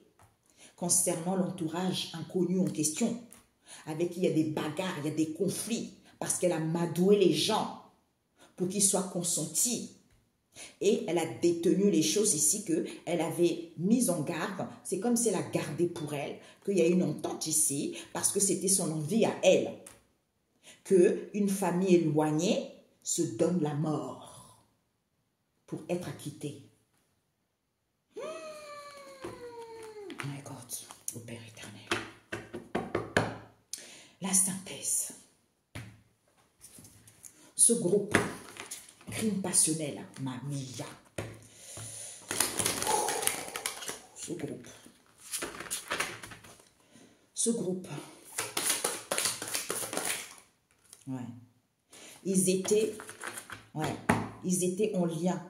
Speaker 1: Concernant l'entourage inconnu en question, avec qui il y a des bagarres, il y a des conflits, parce qu'elle a madoué les gens pour qu'ils soient consentis. Et elle a détenu les choses ici qu'elle avait mises en garde. C'est comme si elle a gardé pour elle qu'il y a une entente ici, parce que c'était son envie à elle. Qu'une famille éloignée se donne la mort pour être acquittée. My God, au Père éternel. La synthèse. Ce groupe, crime passionnel, Mamia. Ce groupe, ouais, ils étaient en lien.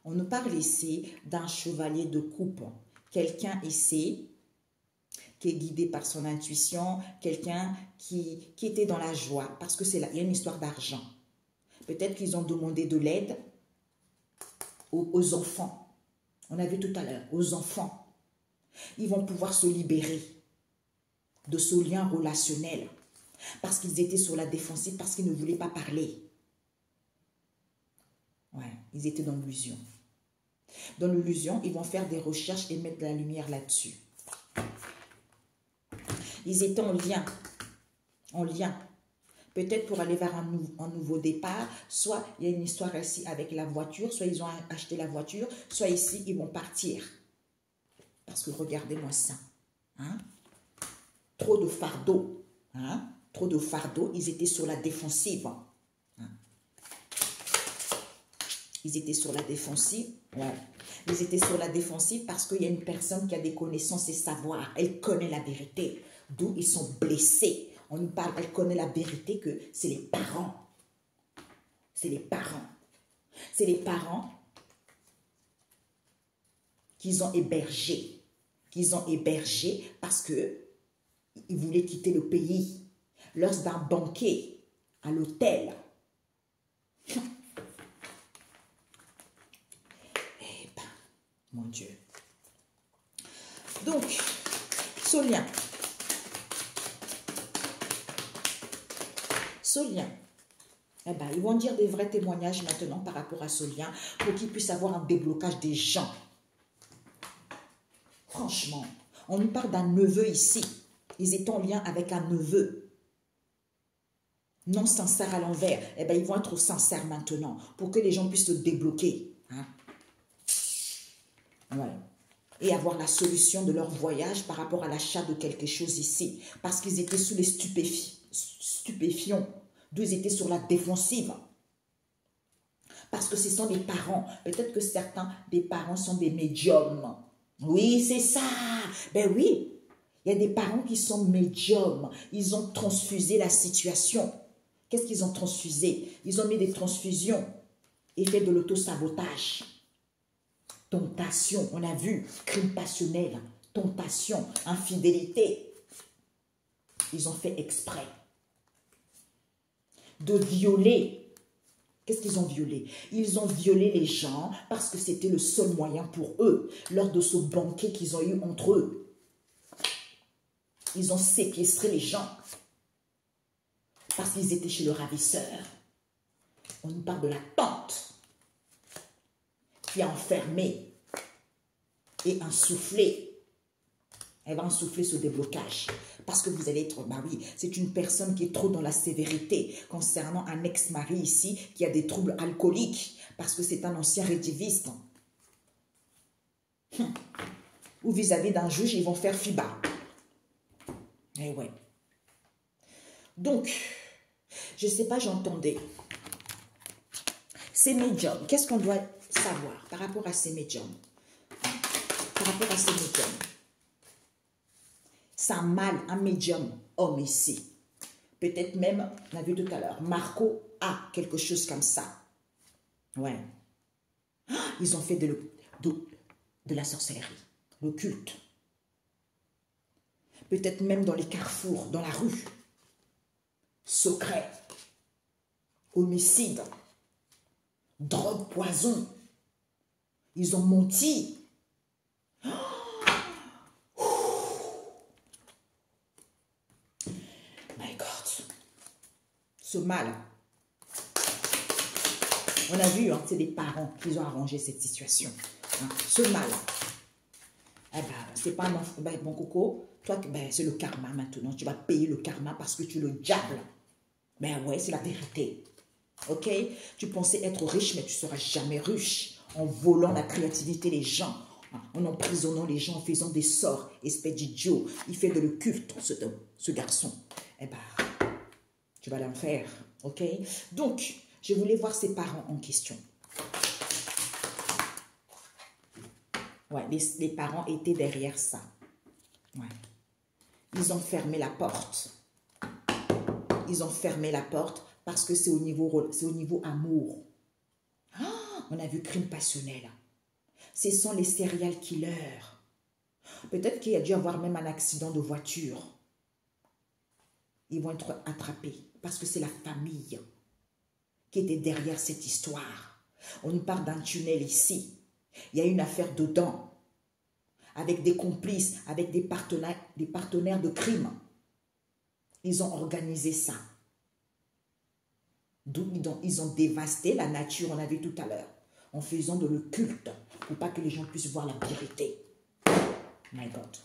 Speaker 1: On nous parle ici d'un chevalier de coupe, quelqu'un ici qui est guidé par son intuition, quelqu'un qui était dans la joie, parce que il y a une histoire d'argent. Peut-être qu'ils ont demandé de l'aide aux enfants. On a vu tout à l'heure, aux enfants. Ils vont pouvoir se libérer de ce lien relationnel parce qu'ils étaient sur la défensive, parce qu'ils ne voulaient pas parler. Ouais, ils étaient dans l'illusion. Dans l'illusion, ils vont faire des recherches et mettre de la lumière là-dessus. Ils étaient en lien. En lien. Peut-être pour aller vers un nouveau départ. Soit il y a une histoire ici avec la voiture. Soit ils ont acheté la voiture. Soit ici, ils vont partir. Parce que regardez-moi ça. Hein? Trop de fardeau. Hein? Trop de fardeau. Ils étaient sur la défensive. Hein? Ils étaient sur la défensive. Ouais. Ils étaient sur la défensive parce qu'il y a une personne qui a des connaissances et savoir. Elle connaît la vérité. D'où ils sont blessés. On nous parle, elle connaît la vérité que c'est les parents. C'est les parents. C'est les parents qu'ils ont hébergés. Qu'ils ont hébergés parce qu'ils voulaient quitter le pays. Lors d'un banquet à l'hôtel. Eh ben, mon Dieu. Donc, ce lien. Eh ben, ils vont dire des vrais témoignages maintenant par rapport à ce lien pour qu'ils puissent avoir un déblocage des gens. Franchement, on nous parle d'un neveu ici. Ils étaient en lien avec un neveu. Non sincère à l'envers. Eh ben, ils vont être sincères maintenant pour que les gens puissent se débloquer. Hein? Ouais. Et avoir la solution de leur voyage par rapport à l'achat de quelque chose ici. Parce qu'ils étaient sous les stupéfiants. D'où ils étaient sur la défensive. Parce que ce sont des parents. Peut-être que certains des parents sont des médiums. Oui, c'est ça. Ben oui, il y a des parents qui sont médiums. Ils ont transfusé la situation. Qu'est-ce qu'ils ont transfusé? Ils ont mis des transfusions et fait de l'autosabotage. Tentation, on a vu, crime passionnel, tentation, infidélité. Ils ont fait exprès de violer. Qu'est-ce qu'ils ont violé? Ils ont violé les gens parce que c'était le seul moyen pour eux, lors de ce banquet qu'ils ont eu entre eux. Ils ont séquestré les gens parce qu'ils étaient chez le ravisseur. On nous parle de la tante qui a enfermé et insufflé. Elle va insuffler ce déblocage. Parce que vous allez être, bah oui, c'est une personne qui est trop dans la sévérité concernant un ex-mari ici qui a des troubles alcooliques parce que c'est un ancien récidiviste. Ou vis-à-vis d'un juge, ils vont faire FIBA. Eh ouais. Donc, je ne sais pas, j'entendais. Ces médiums, qu'est-ce qu'on doit savoir par rapport à ces médiums? Par rapport à ces médiums. C'est un mâle, un médium homme ici. Peut-être même, on a vu tout à l'heure, Marco a quelque chose comme ça. Ouais. Ils ont fait de la sorcellerie, le culte. Peut-être même dans les carrefours, dans la rue. Secret. Homicide. Drogue, poison. Ils ont menti. My God. Ce mal. On a vu, hein, c'est des parents qui ont arrangé cette situation. Hein, ce mal. Eh ben, c'est pas mon coco. Toi, ben, c'est le karma maintenant. Tu vas payer le karma parce que tu es le diable. Ben ouais, c'est la vérité. Ok? Tu pensais être riche, mais tu ne seras jamais riche. En volant la créativité des gens. En emprisonnant les gens, en faisant des sorts. Espèce d'idiot. Il fait de le culte, ce garçon. Eh ben, tu vas l'enfer. Ok? Donc, je voulais voir ses parents en question. Ouais, les parents étaient derrière ça. Ouais. Ils ont fermé la porte. Ils ont fermé la porte parce que c'est au niveau amour. Oh, on a vu crime passionnel. Ce sont les serial killers. Peut-être qu'il y a dû avoir même un accident de voiture. Ils vont être attrapés parce que c'est la famille qui était derrière cette histoire. On nous parle d'un tunnel ici. Il y a une affaire dedans, avec des complices, avec des partenaires de crime. Ils ont organisé ça. D'où ils ont dévasté la nature, on a vu tout à l'heure, en faisant de le culte, pour pas que les gens puissent voir la vérité. My God.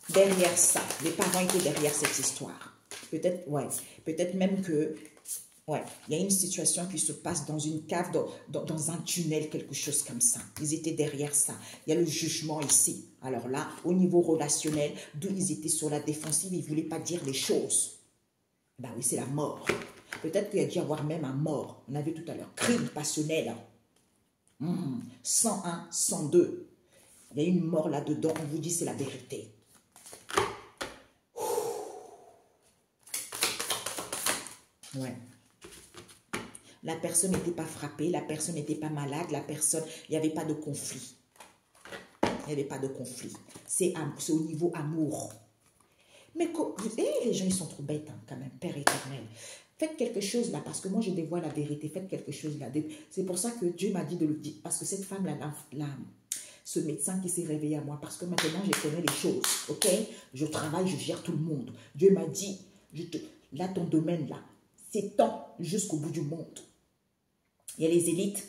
Speaker 1: Derrière ça, les parents étaient derrière cette histoire. Peut-être, ouais, peut-être même que, ouais, il y a une situation qui se passe dans une cave, dans un tunnel, quelque chose comme ça. Ils étaient derrière ça. Il y a le jugement ici. Alors là, au niveau relationnel, d'où ils étaient sur la défensive, ils ne voulaient pas dire les choses. Ben oui, c'est la mort. Peut-être qu'il y a dû y avoir même un mort. On a vu tout à l'heure. Crime passionnel. 101, 102. Il y a une mort là-dedans. On vous dit c'est la vérité. Ouais. La personne n'était pas frappée. La personne n'était pas malade. La personne, il n'y avait pas de conflit. Il n'y avait pas de conflit. C'est au niveau amour. Mais les gens, ils sont trop bêtes, hein, quand même, Père éternel. Faites quelque chose là, parce que moi, je dévoile la vérité. Faites quelque chose là. C'est pour ça que Dieu m'a dit de le dire. Parce que cette femme-là, ce médecin qui s'est réveillé à moi, parce que maintenant, je connais les choses, ok? Je travaille, je gère tout le monde. Dieu m'a dit, là, ton domaine là, s'étend jusqu'au bout du monde. Il y a les élites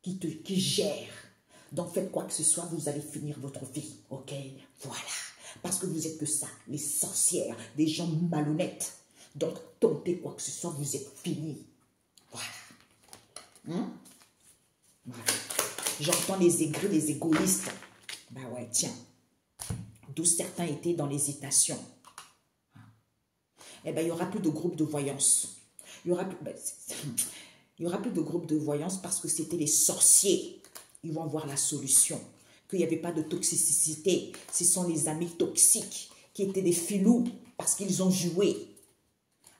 Speaker 1: qui gèrent. Donc, faites quoi que ce soit, vous allez finir votre vie, ok? Voilà. Parce que vous êtes que ça, les sorcières, des gens malhonnêtes. Donc, tentez quoi que ce soit, vous êtes finis. Voilà. Voilà. J'entends les aigris, les égoïstes. Ben ouais, tiens. D'où certains étaient dans l'hésitation. Eh bien, il n'y aura plus de groupe de voyance. Il y aura plus de groupe de voyance parce que c'était les sorciers. Ils vont voir la solution. Qu'il n'y avait pas de toxicité. Ce sont les amis toxiques qui étaient des filous parce qu'ils ont joué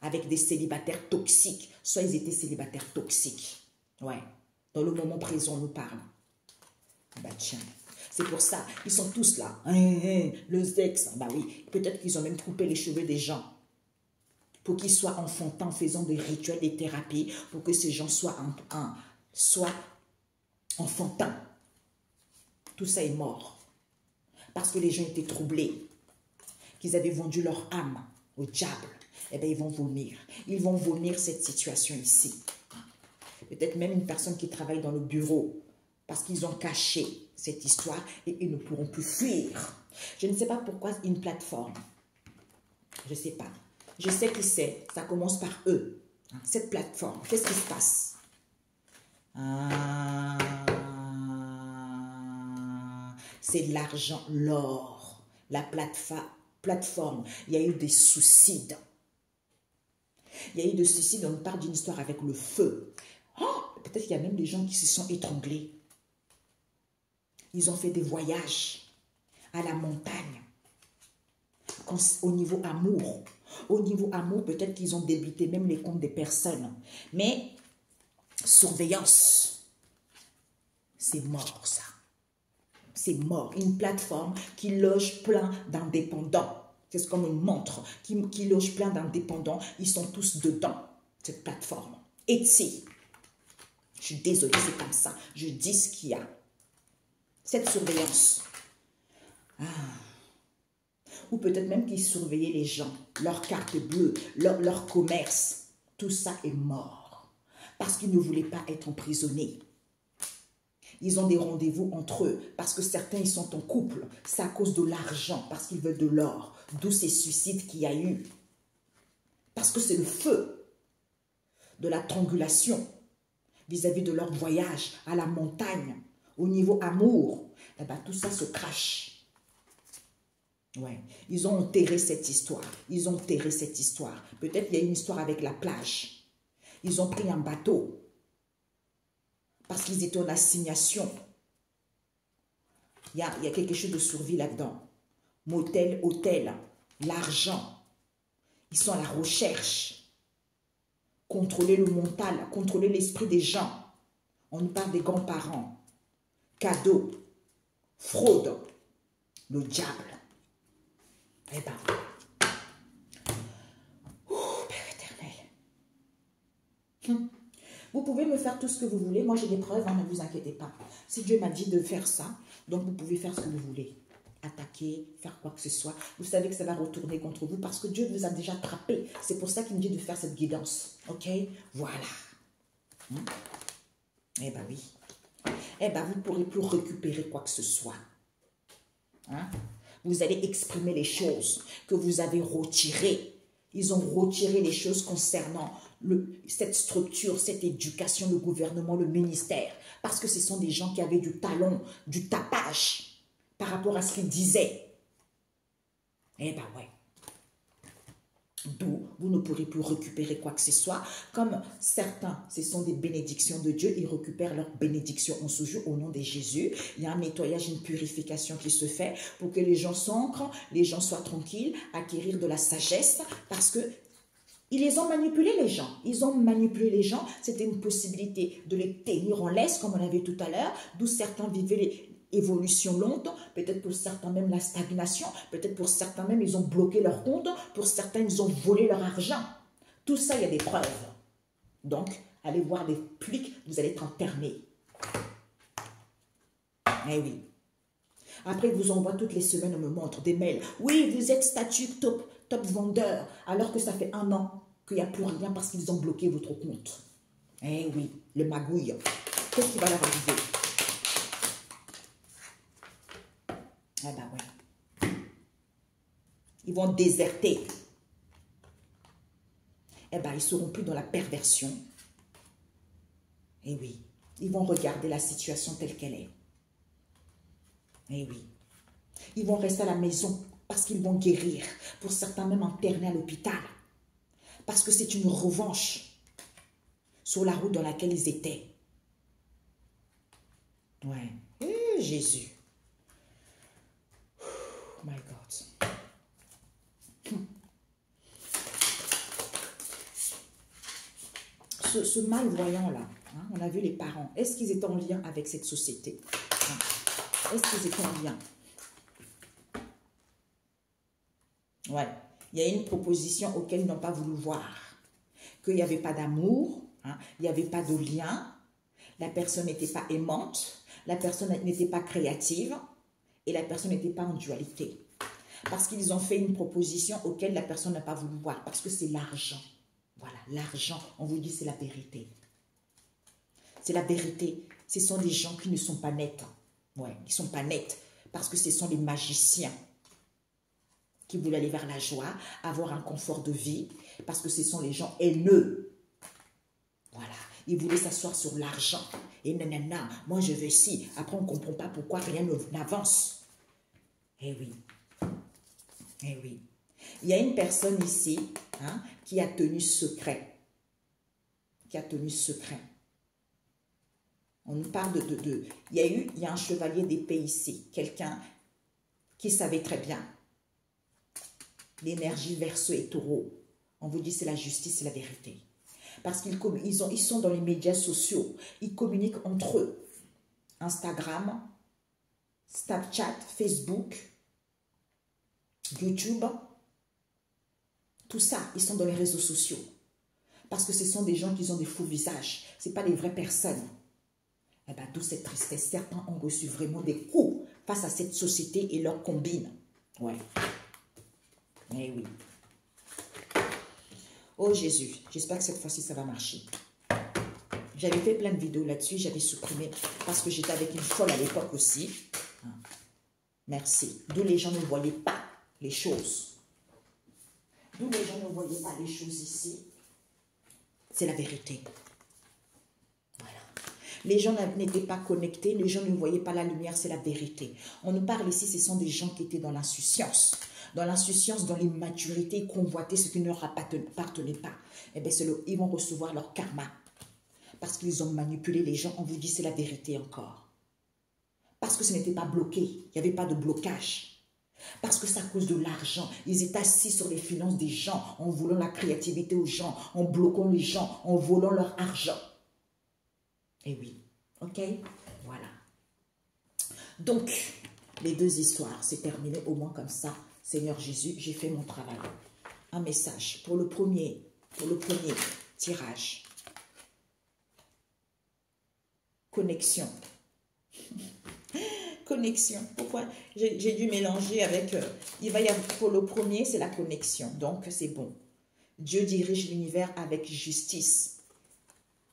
Speaker 1: avec des célibataires toxiques. Soit ils étaient célibataires toxiques. Ouais. Dans le moment présent, on nous parle. Bah tiens. C'est pour ça. Ils sont tous là. Le sexe. Bah oui. Peut-être qu'ils ont même coupé les cheveux des gens. Pour qu'ils soient enfantins en faisant des rituels, des thérapies. Pour que ces gens soient enfantins. Tout ça est mort. Parce que les gens étaient troublés. Qu'ils avaient vendu leur âme au diable. Eh bien, ils vont vomir. Ils vont vomir cette situation ici. Peut-être même une personne qui travaille dans le bureau. Parce qu'ils ont caché cette histoire et ils ne pourront plus fuir. Je ne sais pas pourquoi une plateforme. Je ne sais pas. Je sais qui c'est. Ça commence par eux. Cette plateforme. Qu'est-ce qui se passe? C'est de l'argent, l'or, la plateforme. Il y a eu des suicides. Il y a eu des suicides, on parle d'une histoire avec le feu. Oh, peut-être qu'il y a même des gens qui se sont étranglés. Ils ont fait des voyages à la montagne. Au niveau amour. Au niveau amour, peut-être qu'ils ont débité même les comptes des personnes. Mais, surveillance. C'est mort, ça. C'est mort. Une plateforme qui loge plein d'indépendants. C'est comme une montre qui loge plein d'indépendants. Ils sont tous dedans, cette plateforme. Etsy. Je suis désolée, c'est comme ça. Je dis ce qu'il y a. Cette surveillance. Ah. Ou peut-être même qu'ils surveillaient les gens, leur carte bleue, leur commerce. Tout ça est mort. Parce qu'ils ne voulaient pas être emprisonnés. Ils ont des rendez-vous entre eux. Parce que certains, ils sont en couple. C'est à cause de l'argent. Parce qu'ils veulent de l'or. D'où ces suicides qu'il y a eu. Parce que c'est le feu de la triangulation vis-à-vis de leur voyage à la montagne, au niveau amour. Eh bien, tout ça se crache. Ouais. Ils ont enterré cette histoire. Ils ont enterré cette histoire. Peut-être qu'il y a une histoire avec la plage. Ils ont pris un bateau parce qu'ils étaient en assignation. Il y a quelque chose de survie là-dedans. Motel, hôtel, l'argent. Ils sont à la recherche. Contrôler le mental, contrôler l'esprit des gens. On nous parle des grands-parents. Cadeaux, fraude, le diable. Eh bien, Père éternel. Vous pouvez me faire tout ce que vous voulez. Moi, j'ai des preuves, hein, ne vous inquiétez pas. Si Dieu m'a dit de faire ça, donc vous pouvez faire ce que vous voulez. Attaquer, faire quoi que ce soit. Vous savez que ça va retourner contre vous parce que Dieu vous a déjà trappé. C'est pour ça qu'il me dit de faire cette guidance. Ok? Voilà. Eh bien oui. Eh bien, vous ne pourrez plus récupérer quoi que ce soit. Hein? Vous allez exprimer les choses que vous avez retirées. Ils ont retiré les choses concernant cette structure, cette éducation, le gouvernement, le ministère. Parce que ce sont des gens qui avaient du talent, du tapage par rapport à ce qu'ils disaient. Eh bien, ouais. D'où vous ne pourrez plus récupérer quoi que ce soit. Comme certains, ce sont des bénédictions de Dieu, ils récupèrent leurs bénédictions en ce jour au nom de Jésus. Il y a un nettoyage, une purification qui se fait pour que les gens s'ancrent, les gens soient tranquilles, acquérir de la sagesse parce que ils les ont manipulés les gens. Ils ont manipulé les gens. C'était une possibilité de les tenir en laisse comme on avait tout à l'heure, d'où certains vivaient les évolution lente, peut-être pour certains même la stagnation, peut-être pour certains même ils ont bloqué leur compte, pour certains ils ont volé leur argent. Tout ça, il y a des preuves. Donc, allez voir les plics, vous allez être interné. Eh oui. Après, ils vous envoient toutes les semaines, on me montre des mails. Oui, vous êtes statut top vendeur, alors que ça fait 1 an qu'il n'y a plus rien parce qu'ils ont bloqué votre compte. Eh oui, le magouille. Qu'est-ce qui va leur arriver? Ah ben ouais. Ils vont déserter. Eh ben, ils ne seront plus dans la perversion. Eh oui. Ils vont regarder la situation telle qu'elle est. Eh oui. Ils vont rester à la maison parce qu'ils vont guérir. Pour certains même internés à l'hôpital. Parce que c'est une revanche sur la route dans laquelle ils étaient. Ouais. Eh, Jésus. Oh my God. Ce malvoyant-là, hein, on a vu les parents, est-ce qu'ils étaient en lien avec cette société? Est-ce qu'ils étaient en lien? Ouais, il y a une proposition auquel ils n'ont pas voulu voir. Qu'il n'y avait pas d'amour, hein, il n'y avait pas de lien, la personne n'était pas aimante, la personne n'était pas créative et la personne n'était pas en dualité. Parce qu'ils ont fait une proposition auquel la personne n'a pas voulu voir, parce que c'est l'argent. Voilà, l'argent, on vous dit c'est la vérité. C'est la vérité. Ce sont des gens qui ne sont pas nets. Ouais, ils ne sont pas nets parce que ce sont les magiciens qui voulaient aller vers la joie, avoir un confort de vie, parce que ce sont les gens haineux. Voilà, ils voulaient s'asseoir sur l'argent. Et nanana, moi je veux ci. Après, on ne comprend pas pourquoi rien n'avance. Eh oui. Eh oui. Il y a une personne ici hein, qui a tenu secret. Qui a tenu secret. On nous parle de il y a un chevalier d'épée ici. Quelqu'un qui savait très bien. L'énergie Verseau et Taureau. On vous dit c'est la justice et la vérité. Parce ils sont dans les médias sociaux. Ils communiquent entre eux. Instagram, Snapchat, Facebook, YouTube. Tout ça, ils sont dans les réseaux sociaux. Parce que ce sont des gens qui ont des faux visages. Ce n'est pas des vraies personnes. Eh bien, d'où cette tristesse. Certains ont reçu vraiment des coups face à cette société et leur combine. Ouais. Eh oui. Oh Jésus, j'espère que cette fois-ci, ça va marcher. J'avais fait plein de vidéos là-dessus, j'avais supprimé parce que j'étais avec une folle à l'époque aussi. Merci. D'où les gens ne voyaient pas les choses. D'où les gens ne voyaient pas les choses ici. C'est la vérité. Voilà. Les gens n'étaient pas connectés, les gens ne voyaient pas la lumière, c'est la vérité. On nous parle ici, ce sont des gens qui étaient dans l'insouciance. Dans l'insouciance, dans l'immaturité, convoiter ce qui ne leur appartenait pas. Eh bien, ils vont recevoir leur karma. Parce qu'ils ont manipulé les gens, on vous dit c'est la vérité encore. Parce que ce n'était pas bloqué, il n'y avait pas de blocage. Parce que c'est à cause de l'argent. Ils étaient assis sur les finances des gens, en volant la créativité aux gens, en bloquant les gens, en volant leur argent. Et oui, ok, voilà. Donc, les deux histoires, c'est terminé au moins comme ça. Seigneur Jésus, j'ai fait mon travail. Un message pour le premier tirage. Connexion. Connexion. Pourquoi j'ai dû mélanger avec... il va y avoir, pour le premier, c'est la connexion. Donc, c'est bon. Dieu dirige l'univers avec justice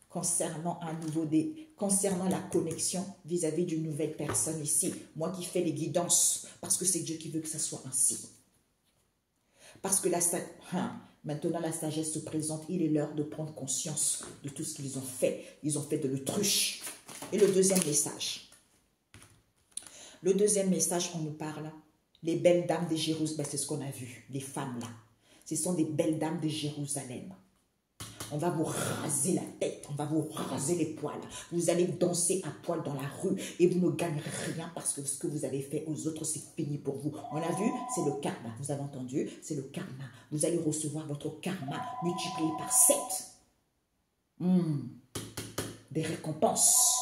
Speaker 1: concernant concernant la connexion vis-à-vis d'une nouvelle personne ici. Moi qui fais les guidances, parce que c'est Dieu qui veut que ça soit ainsi. Parce que maintenant la sagesse se présente, il est l'heure de prendre conscience de tout ce qu'ils ont fait. Ils ont fait de l'autruche. Et le deuxième message. Le deuxième message, on nous parle, les belles dames de Jérusalem, c'est ce qu'on a vu, les femmes là. Ce sont des belles dames de Jérusalem. On va vous raser la tête, on va vous raser les poils. Vous allez danser à poil dans la rue et vous ne gagnerez rien parce que ce que vous avez fait aux autres, c'est fini pour vous. On a vu, c'est le karma. Vous avez entendu, c'est le karma. Vous allez recevoir votre karma multiplié par 7. Des récompenses.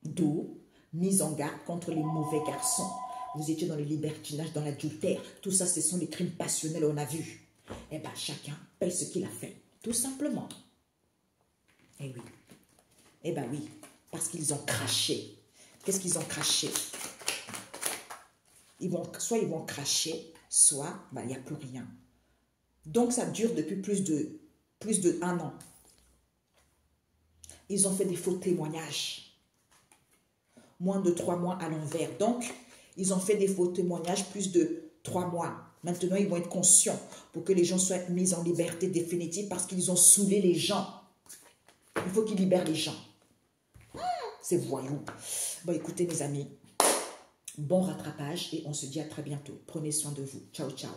Speaker 1: D'où, mise en garde contre les mauvais garçons. Vous étiez dans le libertinage, dans l'adultère. Tout ça, ce sont des crimes passionnels, on a vu. Eh bien, chacun paye ce qu'il a fait. Tout simplement. Eh oui. Eh bien oui. Parce qu'ils ont craché. Qu'est-ce qu'ils ont craché? Soit ils vont cracher, soit il n'y a plus rien. Donc, ça dure depuis plus de 1 an. Ils ont fait des faux témoignages. Moins de 3 mois à l'envers. Donc, ils ont fait des faux témoignages plus de 3 mois. Maintenant, ils vont être conscients pour que les gens soient mis en liberté définitive parce qu'ils ont saoulé les gens. Il faut qu'ils libèrent les gens. C'est voyou. Bon, écoutez, mes amis, bon rattrapage et on se dit à très bientôt. Prenez soin de vous. Ciao, ciao.